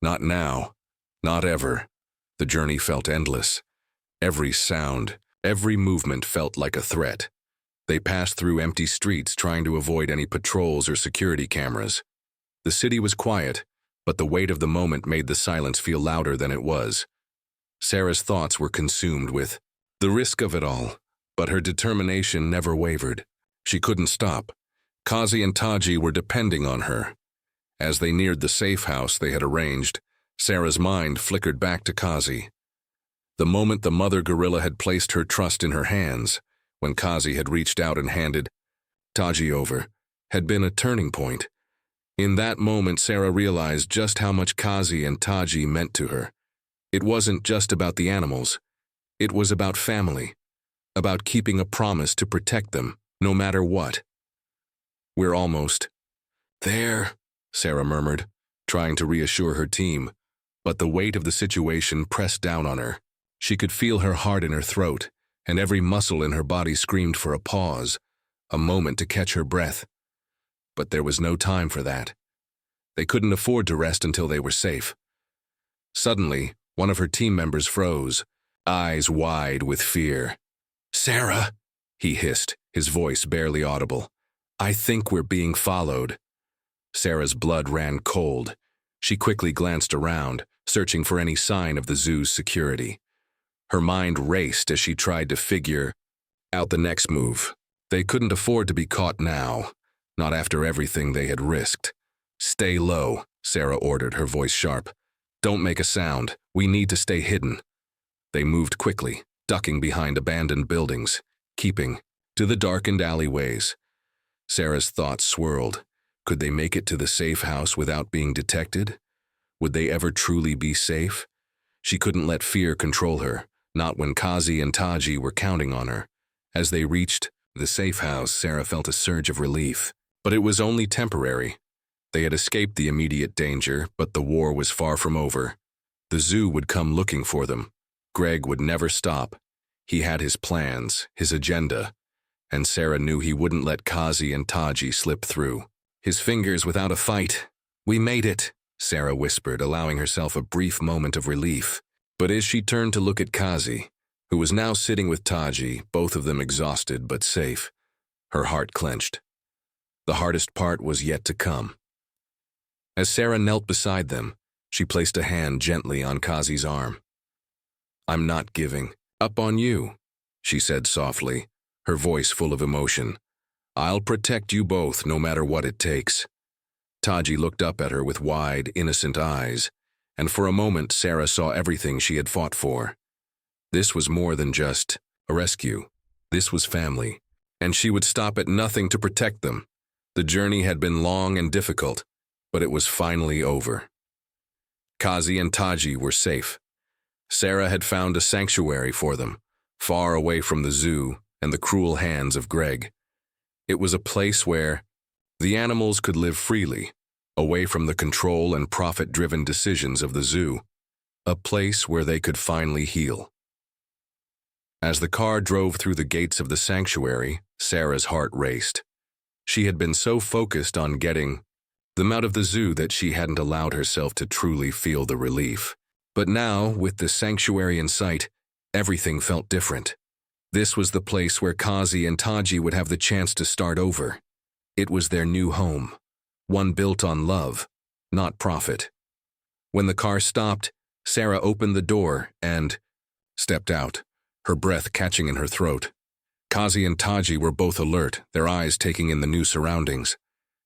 "Not now, not ever." The journey felt endless. Every sound, every movement felt like a threat. They passed through empty streets trying to avoid any patrols or security cameras. The city was quiet, but the weight of the moment made the silence feel louder than it was. Sarah's thoughts were consumed with the risk of it all, but her determination never wavered. She couldn't stop. Kazi and Taji were depending on her. As they neared the safe house they had arranged, Sarah's mind flickered back to Kazi. The moment the mother gorilla had placed her trust in her hands, when Kazi had reached out and handed Taji over, had been a turning point. In that moment, Sarah realized just how much Kazi and Taji meant to her. It wasn't just about the animals. It was about family, about keeping a promise to protect them, no matter what. "We're almost there," Sarah murmured, trying to reassure her team, but the weight of the situation pressed down on her. She could feel her heart in her throat, and every muscle in her body screamed for a pause, a moment to catch her breath. But there was no time for that. They couldn't afford to rest until they were safe. Suddenly, one of her team members froze, eyes wide with fear. "Sarah," he hissed, his voice barely audible. "I think we're being followed." Sarah's blood ran cold. She quickly glanced around, searching for any sign of the zoo's security. Her mind raced as she tried to figure out the next move. They couldn't afford to be caught now, not after everything they had risked. "Stay low," Sarah ordered, her voice sharp. "Don't make a sound. We need to stay hidden." They moved quickly, ducking behind abandoned buildings, keeping to the darkened alleyways. Sarah's thoughts swirled. Could they make it to the safe house without being detected? Would they ever truly be safe? She couldn't let fear control her, not when Kazi and Taji were counting on her. As they reached the safe house, Sarah felt a surge of relief. But it was only temporary. They had escaped the immediate danger, but the war was far from over. The zoo would come looking for them. Greg would never stop. He had his plans, his agenda, and Sarah knew he wouldn't let Kazi and Taji slip through. His fingers without a fight. "We made it," Sarah whispered, allowing herself a brief moment of relief. But as she turned to look at Kazi, who was now sitting with Taji, both of them exhausted but safe, her heart clenched. The hardest part was yet to come. As Sarah knelt beside them, she placed a hand gently on Kazi's arm. "I'm not giving up on you," she said softly, her voice full of emotion. "I'll protect you both no matter what it takes." Taji looked up at her with wide, innocent eyes, and for a moment Sarah saw everything she had fought for. This was more than just a rescue. This was family, and she would stop at nothing to protect them. The journey had been long and difficult, but it was finally over. Kazi and Taji were safe. Sarah had found a sanctuary for them, far away from the zoo and the cruel hands of Greg. It was a place where the animals could live freely, away from the control and profit-driven decisions of the zoo. A place where they could finally heal. As the car drove through the gates of the sanctuary, Sarah's heart raced. She had been so focused on getting them out of the zoo that she hadn't allowed herself to truly feel the relief. But now, with the sanctuary in sight, everything felt different. This was the place where Kazi and Taji would have the chance to start over. It was their new home, one built on love, not profit. When the car stopped, Sarah opened the door and stepped out, her breath catching in her throat. Kazi and Taji were both alert, their eyes taking in the new surroundings.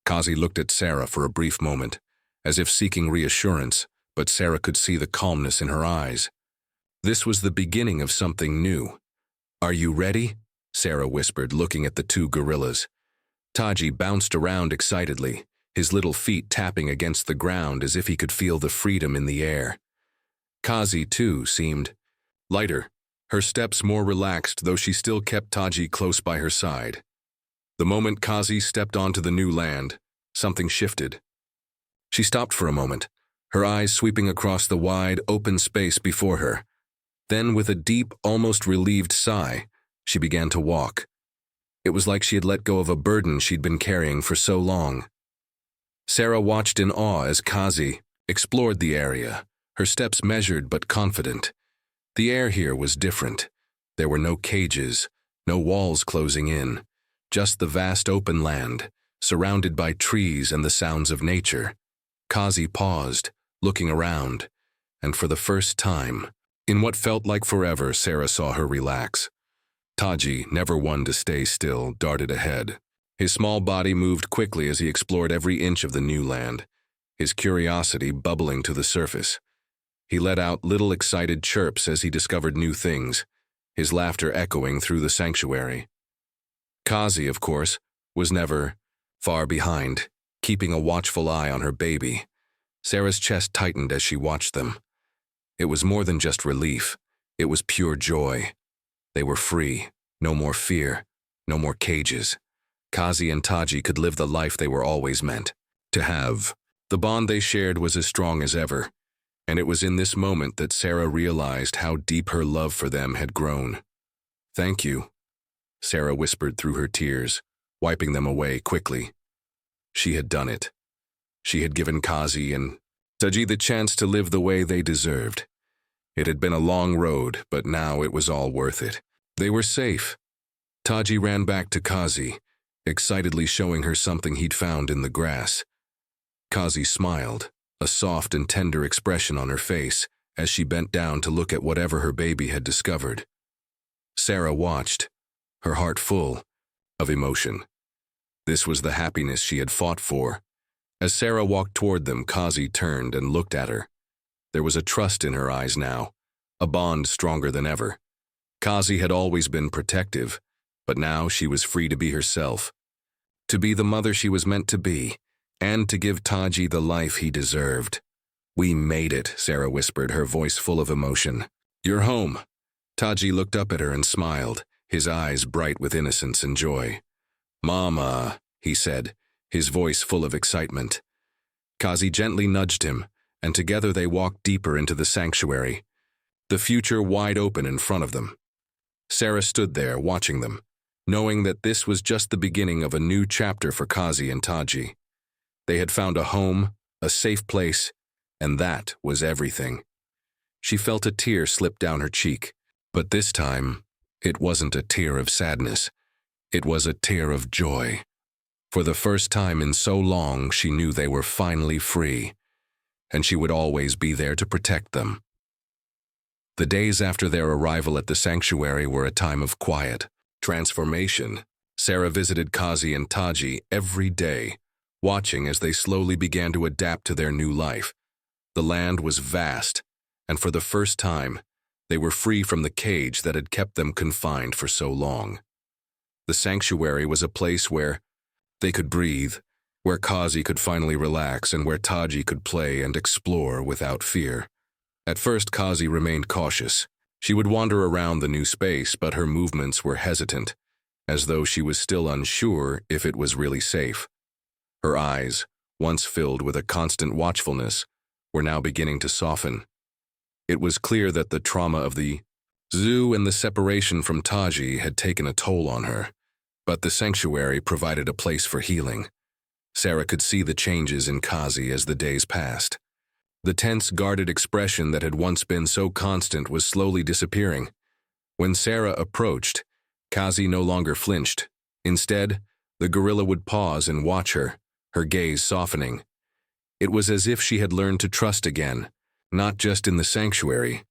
Kazi looked at Sarah for a brief moment, as if seeking reassurance, but Sarah could see the calmness in her eyes. This was the beginning of something new. "Are you ready?" Sarah whispered, looking at the two gorillas. Taji bounced around excitedly, his little feet tapping against the ground as if he could feel the freedom in the air. Kazi, too, seemed lighter, her steps more relaxed, though she still kept Taji close by her side. The moment Kazi stepped onto the new land, something shifted. She stopped for a moment, her eyes sweeping across the wide, open space before her. Then, with a deep, almost relieved sigh, she began to walk. It was like she had let go of a burden she'd been carrying for so long. Sarah watched in awe as Kazi explored the area, her steps measured but confident. The air here was different. There were no cages, no walls closing in, just the vast open land, surrounded by trees and the sounds of nature. Kazi paused, looking around, and for the first time, in what felt like forever, Sarah saw her relax. Taji, never one to stay still, darted ahead. His small body moved quickly as he explored every inch of the new land, his curiosity bubbling to the surface. He let out little excited chirps as he discovered new things, his laughter echoing through the sanctuary. Kazi, of course, was never far behind, keeping a watchful eye on her baby. Sarah's chest tightened as she watched them. It was more than just relief. It was pure joy. They were free. No more fear. No more cages. Kazi and Taji could live the life they were always meant to have. The bond they shared was as strong as ever, and it was in this moment that Sarah realized how deep her love for them had grown. "Thank you," Sarah whispered through her tears, wiping them away quickly. She had done it. She had given Kazi and Taji the chance to live the way they deserved. It had been a long road, but now it was all worth it. They were safe. Taji ran back to Kazi, excitedly showing her something he'd found in the grass. Kazi smiled, a soft and tender expression on her face as she bent down to look at whatever her baby had discovered. Sarah watched, her heart full of emotion. This was the happiness she had fought for. As Sarah walked toward them, Kazi turned and looked at her. There was a trust in her eyes now, a bond stronger than ever. Kazi had always been protective, but now she was free to be herself, to be the mother she was meant to be, and to give Taji the life he deserved. "We made it," Sarah whispered, her voice full of emotion. "You're home." Taji looked up at her and smiled, his eyes bright with innocence and joy. "Mama," he said, his voice full of excitement. Kazi gently nudged him, and together they walked deeper into the sanctuary, the future wide open in front of them. Sarah stood there, watching them, knowing that this was just the beginning of a new chapter for Kazi and Taji. They had found a home, a safe place, and that was everything. She felt a tear slip down her cheek, but this time, it wasn't a tear of sadness. It was a tear of joy. For the first time in so long, she knew they were finally free, and she would always be there to protect them. The days after their arrival at the sanctuary were a time of quiet, transformation. Sarah visited Kazi and Taji every day, watching as they slowly began to adapt to their new life. The land was vast, and for the first time, they were free from the cage that had kept them confined for so long. The sanctuary was a place where they could breathe, where Kazi could finally relax, and where Taji could play and explore without fear. At first, Kazi remained cautious. She would wander around the new space, but her movements were hesitant, as though she was still unsure if it was really safe. Her eyes, once filled with a constant watchfulness, were now beginning to soften. It was clear that the trauma of the zoo and the separation from Taji had taken a toll on her, but the sanctuary provided a place for healing. Sarah could see the changes in Kazi as the days passed. The tense, guarded expression that had once been so constant was slowly disappearing. When Sarah approached, Kazi no longer flinched. Instead, the gorilla would pause and watch her, her gaze softening. It was as if she had learned to trust again, not just in the sanctuary,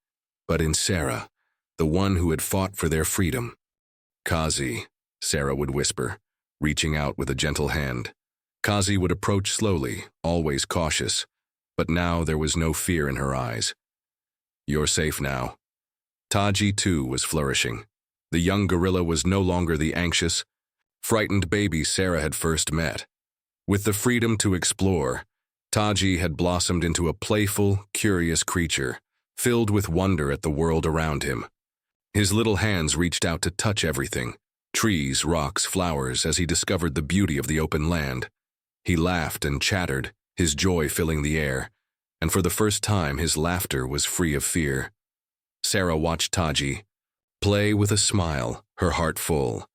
but in Sarah, the one who had fought for their freedom. "Kazi," Sarah would whisper, reaching out with a gentle hand. Kazi would approach slowly, always cautious, but now there was no fear in her eyes. "You're safe now." Taji, too, was flourishing. The young gorilla was no longer the anxious, frightened baby Sarah had first met. With the freedom to explore, Taji had blossomed into a playful, curious creature, filled with wonder at the world around him. His little hands reached out to touch everything, trees, rocks, flowers, as he discovered the beauty of the open land. He laughed and chattered, his joy filling the air, and for the first time his laughter was free of fear. Sarah watched Taji play with a smile, her heart full.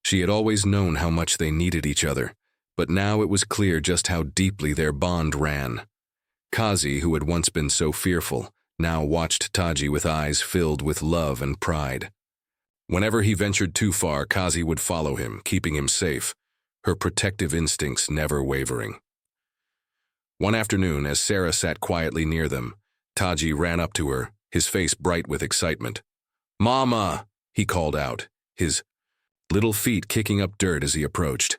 She had always known how much they needed each other, but now it was clear just how deeply their bond ran. Kazi, who had once been so fearful, now watched Taji with eyes filled with love and pride. Whenever he ventured too far, Kazi would follow him, keeping him safe, her protective instincts never wavering. One afternoon, as Sarah sat quietly near them, Taji ran up to her, his face bright with excitement. "Mama!" he called out, his little feet kicking up dirt as he approached.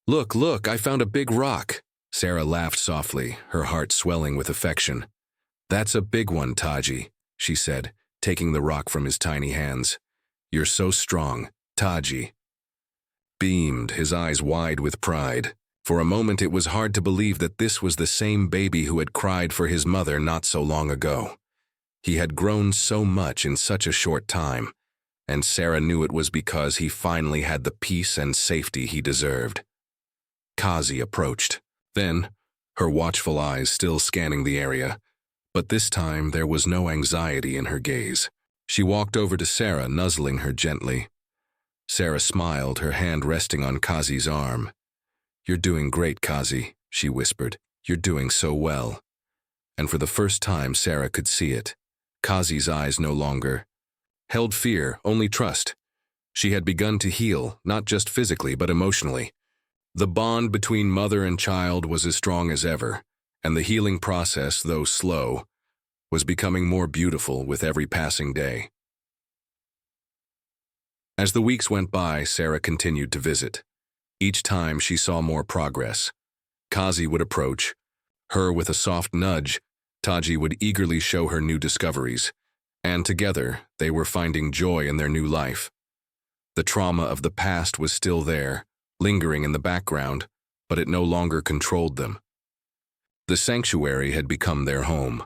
"Look, look, I found a big rock." Sarah laughed softly, her heart swelling with affection. "That's a big one, Taji," she said, taking the rock from his tiny hands. "You're so strong." Taji beamed, his eyes wide with pride. For a moment it was hard to believe that this was the same baby who had cried for his mother not so long ago. He had grown so much in such a short time, and Sarah knew it was because he finally had the peace and safety he deserved. Kazi approached. Then, her watchful eyes still scanning the area, but this time there was no anxiety in her gaze. She walked over to Sarah, nuzzling her gently. Sarah smiled, her hand resting on Kazi's arm. "You're doing great, Kazi," she whispered. "You're doing so well." And for the first time, Sarah could see it. Kazi's eyes no longer held fear, only trust. She had begun to heal, not just physically, but emotionally. The bond between mother and child was as strong as ever, and the healing process, though slow, was becoming more beautiful with every passing day. As the weeks went by, Sarah continued to visit. Each time she saw more progress. Kazi would approach, her with a soft nudge. Taji would eagerly show her new discoveries, and together they were finding joy in their new life. The trauma of the past was still there, lingering in the background, but it no longer controlled them. The sanctuary had become their home,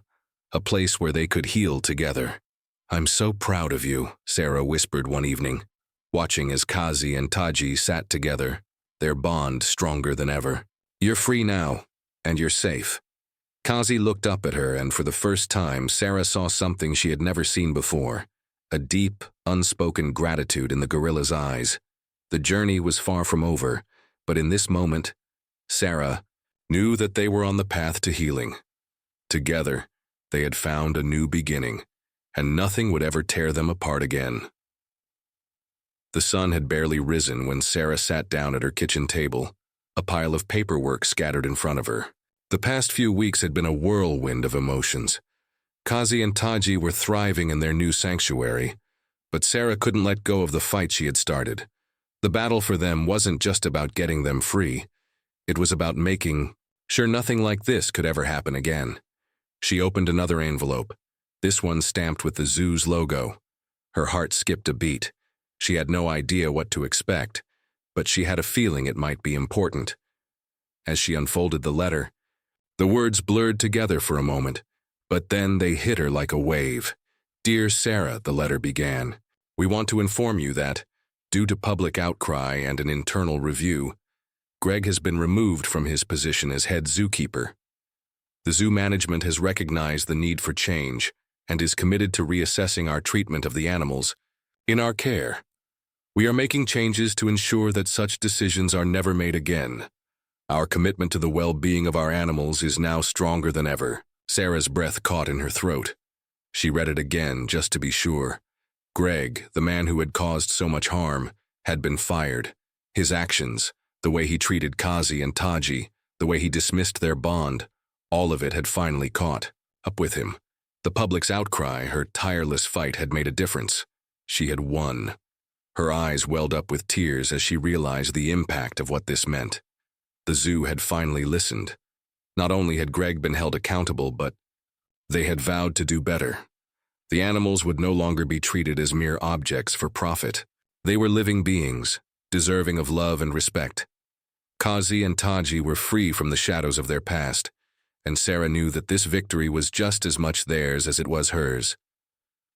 a place where they could heal together. "I'm so proud of you," Sarah whispered one evening, watching as Kazi and Taji sat together, their bond stronger than ever. "You're free now, and you're safe." Kazi looked up at her, and for the first time, Sarah saw something she had never seen before, a deep, unspoken gratitude in the gorilla's eyes. The journey was far from over, but in this moment, Sarah knew that they were on the path to healing. Together, they had found a new beginning, and nothing would ever tear them apart again. The sun had barely risen when Sarah sat down at her kitchen table, a pile of paperwork scattered in front of her. The past few weeks had been a whirlwind of emotions. Kazi and Taji were thriving in their new sanctuary, but Sarah couldn't let go of the fight she had started. The battle for them wasn't just about getting them free. It was about making sure nothing like this could ever happen again. She opened another envelope, this one stamped with the zoo's logo. Her heart skipped a beat. She had no idea what to expect, but she had a feeling it might be important. As she unfolded the letter, the words blurred together for a moment, but then they hit her like a wave. "Dear Sarah," the letter began, "we want to inform you that, due to public outcry and an internal review, Greg has been removed from his position as head zookeeper. The zoo management has recognized the need for change and is committed to reassessing our treatment of the animals in our care. We are making changes to ensure that such decisions are never made again. Our commitment to the well-being of our animals is now stronger than ever." Sarah's breath caught in her throat. She read it again just to be sure. Greg, the man who had caused so much harm, had been fired. His actions, the way he treated Kazi and Taji, the way he dismissed their bond, all of it had finally caught up with him. The public's outcry, her tireless fight, had made a difference. She had won. Her eyes welled up with tears as she realized the impact of what this meant. The zoo had finally listened. Not only had Greg been held accountable, but they had vowed to do better. The animals would no longer be treated as mere objects for profit. They were living beings, deserving of love and respect. Kazi and Taji were free from the shadows of their past, and Sarah knew that this victory was just as much theirs as it was hers.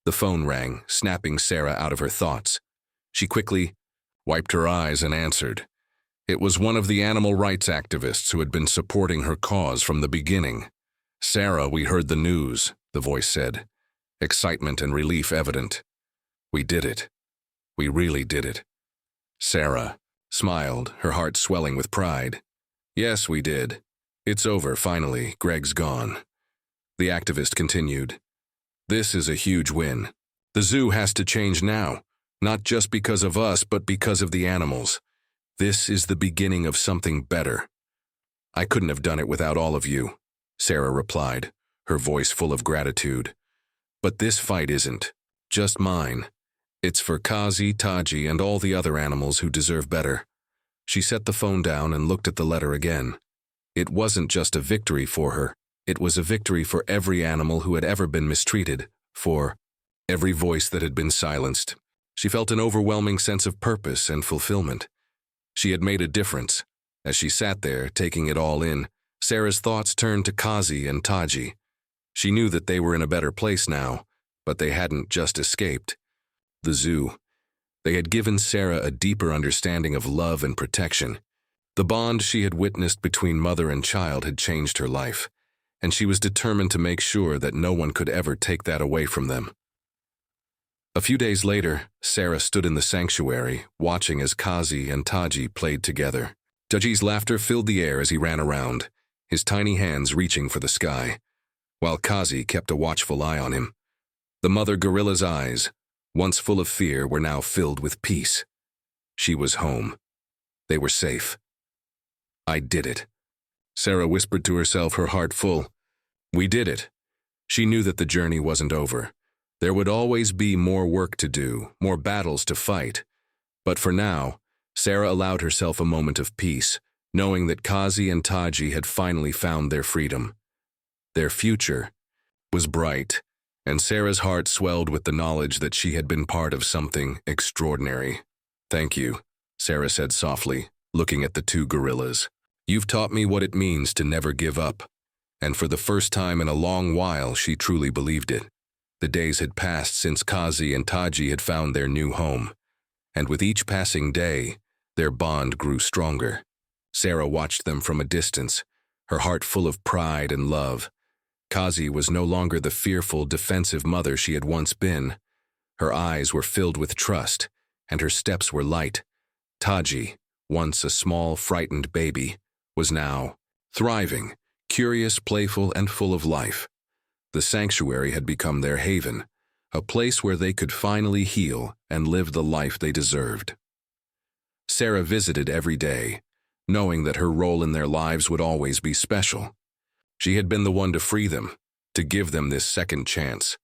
The phone rang, snapping Sarah out of her thoughts. She quickly wiped her eyes and answered. It was one of the animal rights activists who had been supporting her cause from the beginning. "Sarah, we heard the news," the voice said, excitement and relief evident. "We did it. We really did it." Sarah smiled, her heart swelling with pride. "Yes, we did. It's over, finally. Greg's gone." The activist continued. "This is a huge win. The zoo has to change now, not just because of us, but because of the animals. This is the beginning of something better." "I couldn't have done it without all of you," Sarah replied, her voice full of gratitude. "But this fight isn't just mine. It's for Kazi, Taji, and all the other animals who deserve better." She set the phone down and looked at the letter again. It wasn't just a victory for her. It was a victory for every animal who had ever been mistreated, for every voice that had been silenced. She felt an overwhelming sense of purpose and fulfillment. She had made a difference. As she sat there, taking it all in, Sarah's thoughts turned to Kazi and Taji. She knew that they were in a better place now, but they hadn't just escaped. The zoo. They had given Sarah a deeper understanding of love and protection. The bond she had witnessed between mother and child had changed her life, and she was determined to make sure that no one could ever take that away from them. A few days later, Sarah stood in the sanctuary, watching as Kazi and Taji played together. Taji's laughter filled the air as he ran around, his tiny hands reaching for the sky, while Kazi kept a watchful eye on him. The mother gorilla's eyes, once full of fear, were now filled with peace. She was home. They were safe. "I did it," Sarah whispered to herself, her heart full. We did it. She knew that the journey wasn't over. There would always be more work to do, more battles to fight. But for now, Sarah allowed herself a moment of peace, knowing that Kazi and Taji had finally found their freedom. Their future was bright, and Sarah's heart swelled with the knowledge that she had been part of something extraordinary. "Thank you," Sarah said softly, looking at the two gorillas. "You've taught me what it means to never give up." And for the first time in a long while, she truly believed it. The days had passed since Kazi and Taji had found their new home, and with each passing day, their bond grew stronger. Sarah watched them from a distance, her heart full of pride and love. Kazi was no longer the fearful, defensive mother she had once been. Her eyes were filled with trust, and her steps were light. Taji, once a small, frightened baby, was now thriving, curious, playful, and full of life. The sanctuary had become their haven, a place where they could finally heal and live the life they deserved. Sarah visited every day, knowing that her role in their lives would always be special. She had been the one to free them, to give them this second chance.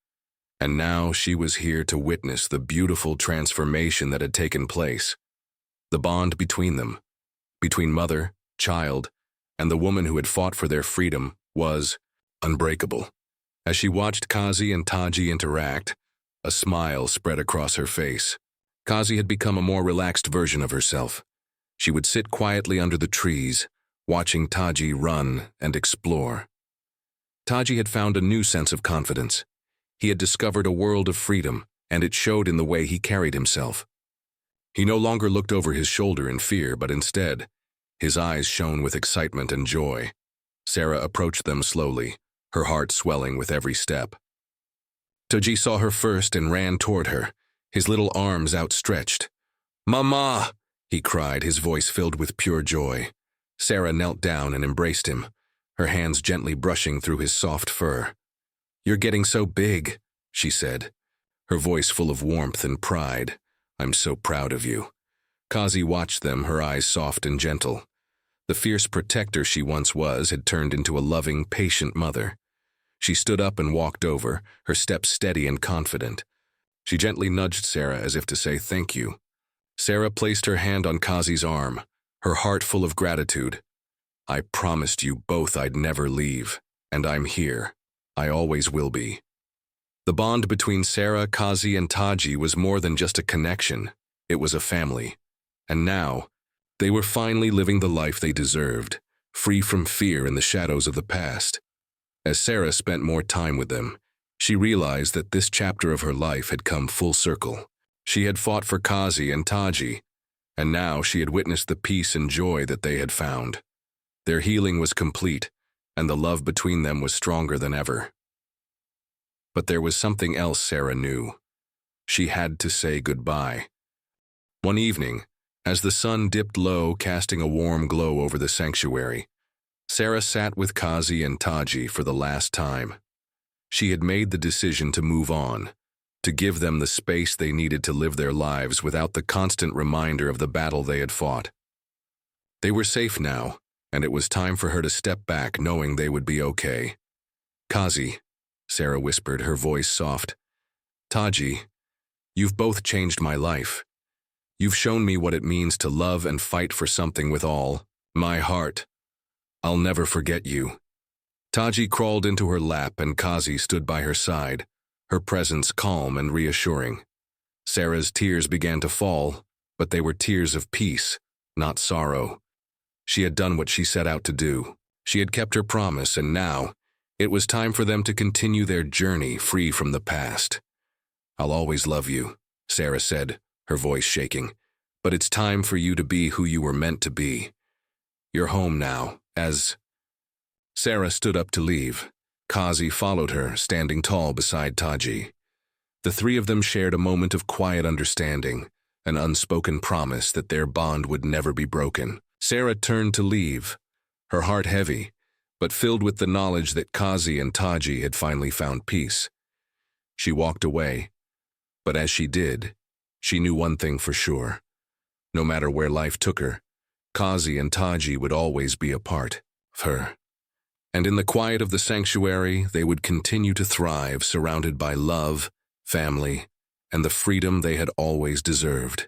And now she was here to witness the beautiful transformation that had taken place. The bond between them, between mother, child, and the woman who had fought for their freedom, was unbreakable. As she watched Kazi and Taji interact, a smile spread across her face. Kazi had become a more relaxed version of herself. She would sit quietly under the trees, watching Taji run and explore. Taji had found a new sense of confidence. He had discovered a world of freedom, and it showed in the way he carried himself. He no longer looked over his shoulder in fear, but instead, his eyes shone with excitement and joy. Sarah approached them slowly, her heart swelling with every step. Taji saw her first and ran toward her, his little arms outstretched. "Mama!" he cried, his voice filled with pure joy. Sarah knelt down and embraced him, her hands gently brushing through his soft fur. "You're getting so big," she said, her voice full of warmth and pride. "I'm so proud of you." Kazi watched them, her eyes soft and gentle. The fierce protector she once was had turned into a loving, patient mother. She stood up and walked over, her steps steady and confident. She gently nudged Sarah as if to say thank you. Sarah placed her hand on Kazi's arm, her heart full of gratitude. "I promised you both I'd never leave, and I'm here. I always will be." The bond between Sarah, Kazi, and Taji was more than just a connection. It was a family. And now, they were finally living the life they deserved, free from fear in the shadows of the past. As Sarah spent more time with them, she realized that this chapter of her life had come full circle. She had fought for Kazi and Taji, and now she had witnessed the peace and joy that they had found. Their healing was complete, and the love between them was stronger than ever. But there was something else Sarah knew. She had to say goodbye. One evening, as the sun dipped low, casting a warm glow over the sanctuary, Sarah sat with Kazi and Taji for the last time. She had made the decision to move on, to give them the space they needed to live their lives without the constant reminder of the battle they had fought. They were safe now, and it was time for her to step back, knowing they would be okay. "Kazi," Sarah whispered, her voice soft. "Taji, you've both changed my life. You've shown me what it means to love and fight for something with all my heart. I'll never forget you." Taji crawled into her lap and Kazi stood by her side, her presence calm and reassuring. Sarah's tears began to fall, but they were tears of peace, not sorrow. She had done what she set out to do. She had kept her promise, and now, it was time for them to continue their journey free from the past. "I'll always love you," Sarah said, her voice shaking, "but it's time for you to be who you were meant to be. You're home now." As Sarah stood up to leave, Kazi followed her, standing tall beside Taji. The three of them shared a moment of quiet understanding, an unspoken promise that their bond would never be broken. Sarah turned to leave, her heart heavy, but filled with the knowledge that Kazi and Taji had finally found peace. She walked away, but as she did, she knew one thing for sure. No matter where life took her, Kazi and Taji would always be a part of her. And in the quiet of the sanctuary, they would continue to thrive, surrounded by love, family, and the freedom they had always deserved.